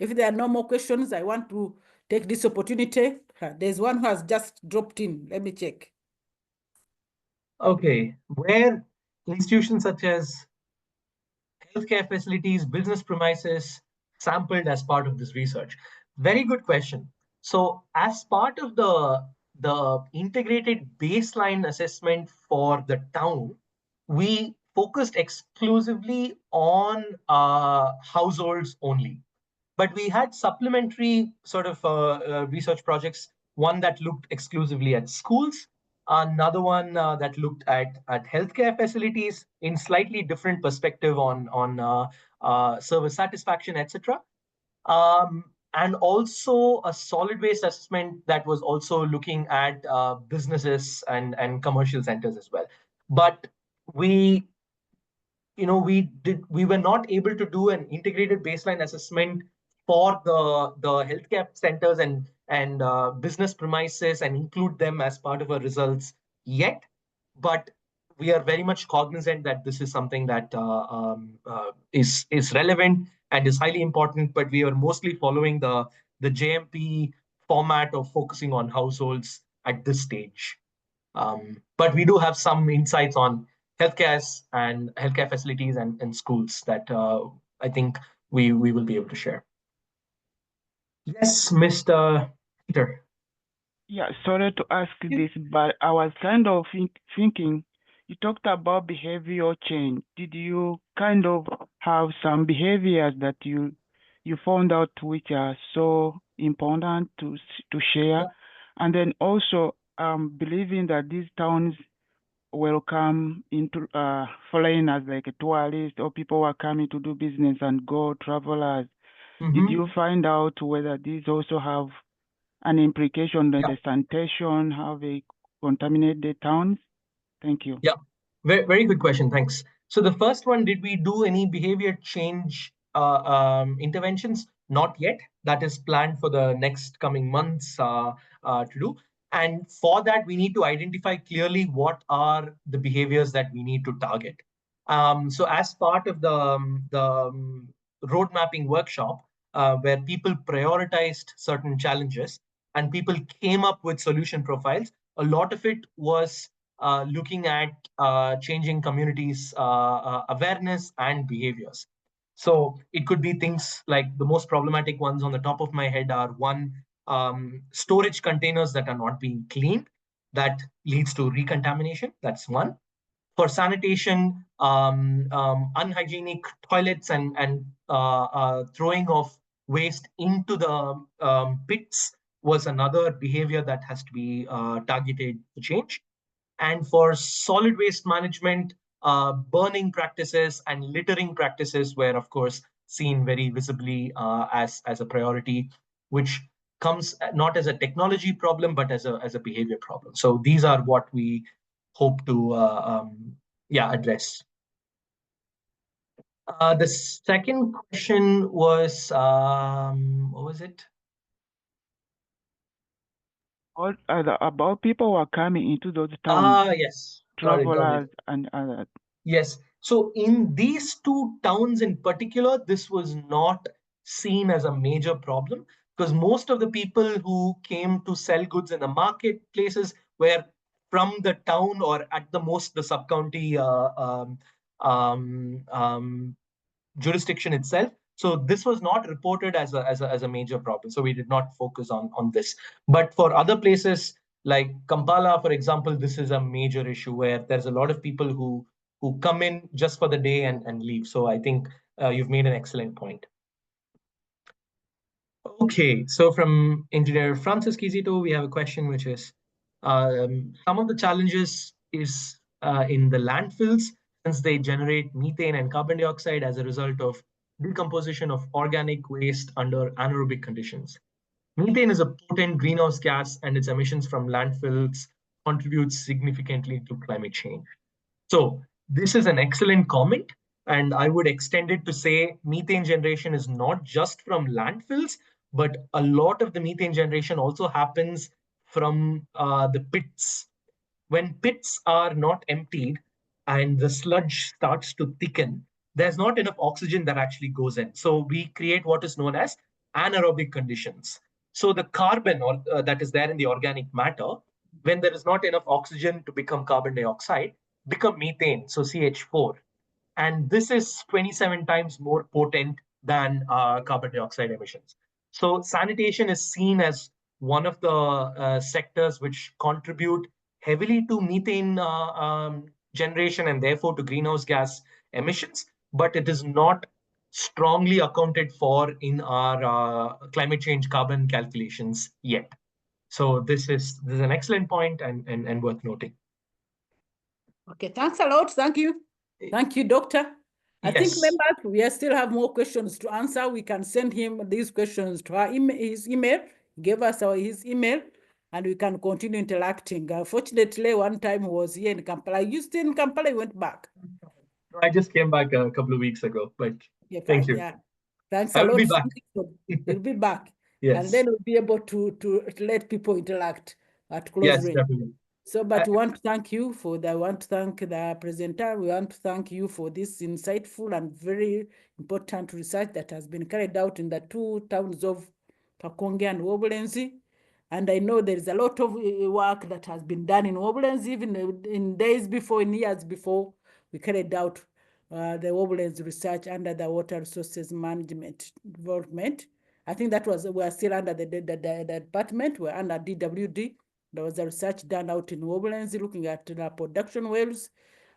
If there are no more questions, I want to take this opportunity. There's one who has just dropped in. Let me check. Okay, where institutions such as healthcare facilities, business premises sampled as part of this research? Very good question. So as part of the integrated baseline assessment for the town, we focused exclusively on households only. But we had supplementary sort of research projects, one that looked exclusively at schools, another one that looked at healthcare facilities in slightly different perspective on service satisfaction, etc. And also a solid waste assessment that was also looking at businesses and commercial centers as well. But we we were not able to do an integrated baseline assessment for the healthcare centers and business premises and include them as part of our results yet. But we are very much cognizant that this is something that is relevant and is highly important. But we are mostly following the JMP format of focusing on households at this stage. But we do have some insights on healthcare and healthcare facilities and schools that I think we will be able to share. Yes, Mr. Peter. Yeah, sorry to ask this, but I was kind of thinking, you talked about behavioral change. Did you kind of have some behaviors that you found out which are so important to share? Yeah. And then also, believing that these towns welcome into foreigners like tourists or people who are coming to do business and go travelers. Did you find out whether these also have an implication on the sanitation, how they contaminate the towns? Thank you. Yeah, very good question. Thanks. So the first one, did we do any behavior change interventions? Not yet. That is planned for the next coming months to do. And for that, we need to identify clearly what are the behaviors that we need to target. So as part of the road mapping workshop, where people prioritized certain challenges and people came up with solution profiles, a lot of it was looking at changing communities' awareness and behaviors. So it could be things like the most problematic ones on the top of my head are one, storage containers that are not being cleaned. That leads to recontamination. That's one. For sanitation, unhygienic toilets and throwing of waste into the pits was another behavior that has to be targeted to change. And for solid waste management, burning practices and littering practices were, of course, seen very visibly as a priority, which comes not as a technology problem, but as a behavior problem. So these are what we hope to address. The second question was, what was it? About people who are coming into those towns. Yes. Travelers and others. Yes. So in these two towns in particular, this was not seen as a major problem because most of the people who came to sell goods in the marketplaces were from the town or at the most the sub-county jurisdiction itself. So this was not reported as a major problem. So we did not focus on this. But for other places like Kampala, for example, this is a major issue where there's a lot of people who come in just for the day and leave. So I think you've made an excellent point. Okay, so from Engineer Francis Kizito, we have a question which is, some of the challenges is in the landfills since they generate methane and carbon dioxide as a result of decomposition of organic waste under anaerobic conditions. Methane is a potent greenhouse gas and its emissions from landfills contributes significantly to climate change. So this is an excellent comment, and I would extend it to say methane generation is not just from landfills, but a lot of the methane generation also happens from the pits. When pits are not emptied and the sludge starts to thicken, there's not enough oxygen that actually goes in. So we create what is known as anaerobic conditions. So the carbon that is there in the organic matter, when there is not enough oxygen to become carbon dioxide, become methane, so CH4. And this is 27 times more potent than carbon dioxide emissions. So sanitation is seen as one of the sectors which contribute heavily to methane generation and therefore to greenhouse gas emissions, but it is not strongly accounted for in our climate change carbon calculations yet. So this is an excellent point and worth noting. Okay, thanks a lot. Thank you. Thank you, Doctor. I think, Yes. members, we still have more questions to answer. We can send him these questions to his email. Give us his email, and we can continue interacting. Fortunately, one time he was here in Kampala. You still in Kampala? He went back. I just came back a couple of weeks ago, but yeah, thank you. Yeah. Thanks I a will lot. be back. He'll be back. Yes. And then we'll be able to let people interact at close Yes, range. definitely. So, but we want to thank you for that. We want to thank the presenter. We want to thank you for this insightful and very important research that has been carried out in the two towns of Kakooge and Wobulenzi. And I know there is a lot of work that has been done in Wobulenzi, even in days before, in years before, we carried out the Wobulenzi research under the Water Resources Management Development. I think that was, we're still under the department, we're under DWD. There was a research done out in Wobulenzi looking at the production wells,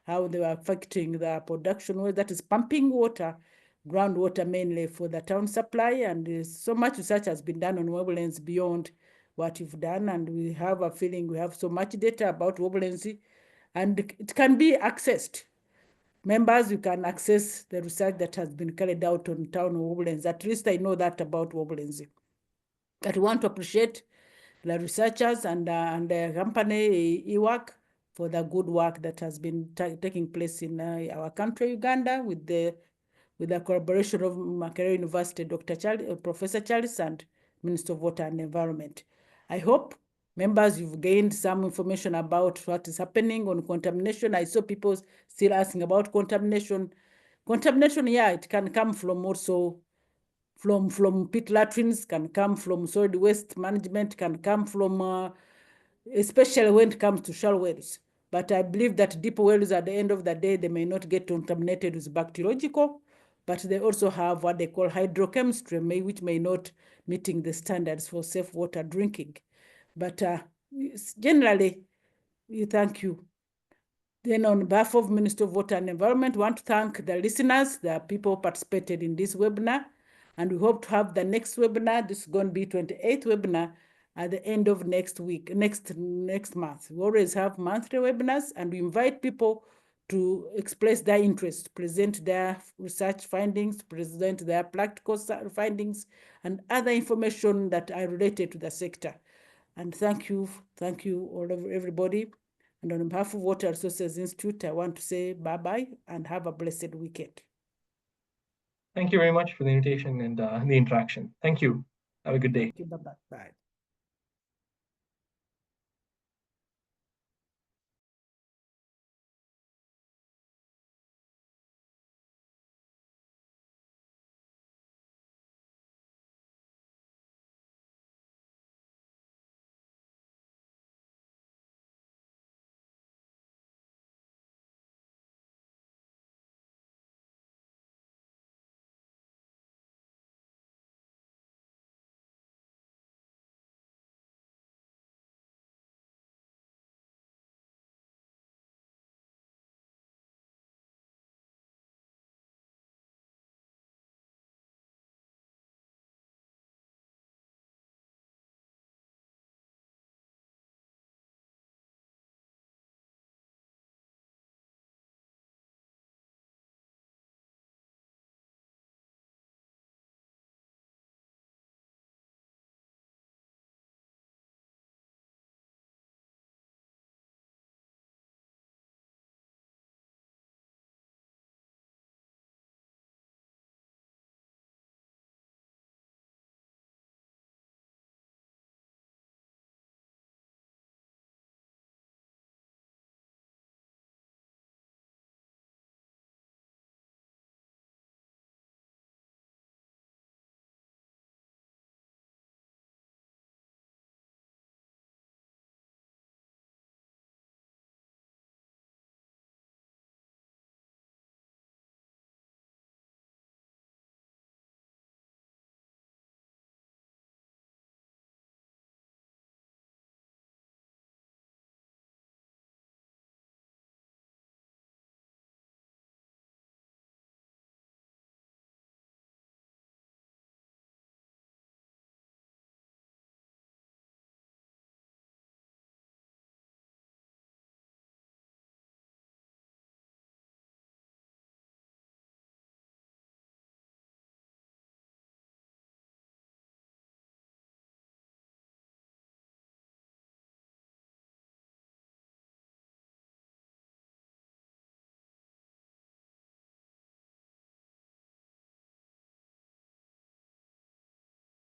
how they were affecting the production wells, that is pumping water, groundwater mainly for the town supply. And so much research has been done on Wobulenzi beyond what you've done. And we have a feeling we have so much data about Wobulenzi, and it can be accessed. Members, you can access the research that has been carried out on town of Wobulenzi. At least I know that about Wobulenzi. But we want to appreciate the researchers and the company Eawag for the good work that has been taking place in our country, Uganda, with the collaboration of Makerere University, Professor Charles, and Minister of Water and Environment. I hope, members, you've gained some information about what is happening on contamination. I saw people still asking about contamination. Contamination, yeah, it can come from also from pit latrines, can come from solid waste management, can come from, especially when it comes to shallow wells. But I believe that deep wells, at the end of the day, they may not get contaminated with bacteriological but they also have what they call hydrochemistry, which may not meeting the standards for safe water drinking. But generally, we thank you. Then on behalf of Ministry of Water and Environment, we want to thank the listeners, the people who participated in this webinar, and we hope to have the next webinar. This is going to be 28th webinar at the end of next week, next month. We always have monthly webinars, and we invite people to express their interest, present their research findings, present their practical findings, and other information that are related to the sector. And thank you all of everybody. And on behalf of Water Resources Institute, I want to say bye-bye and have a blessed weekend. Thank you very much for the invitation and the interaction. Thank you. Have a good day. Thank you. Bye-bye. Bye.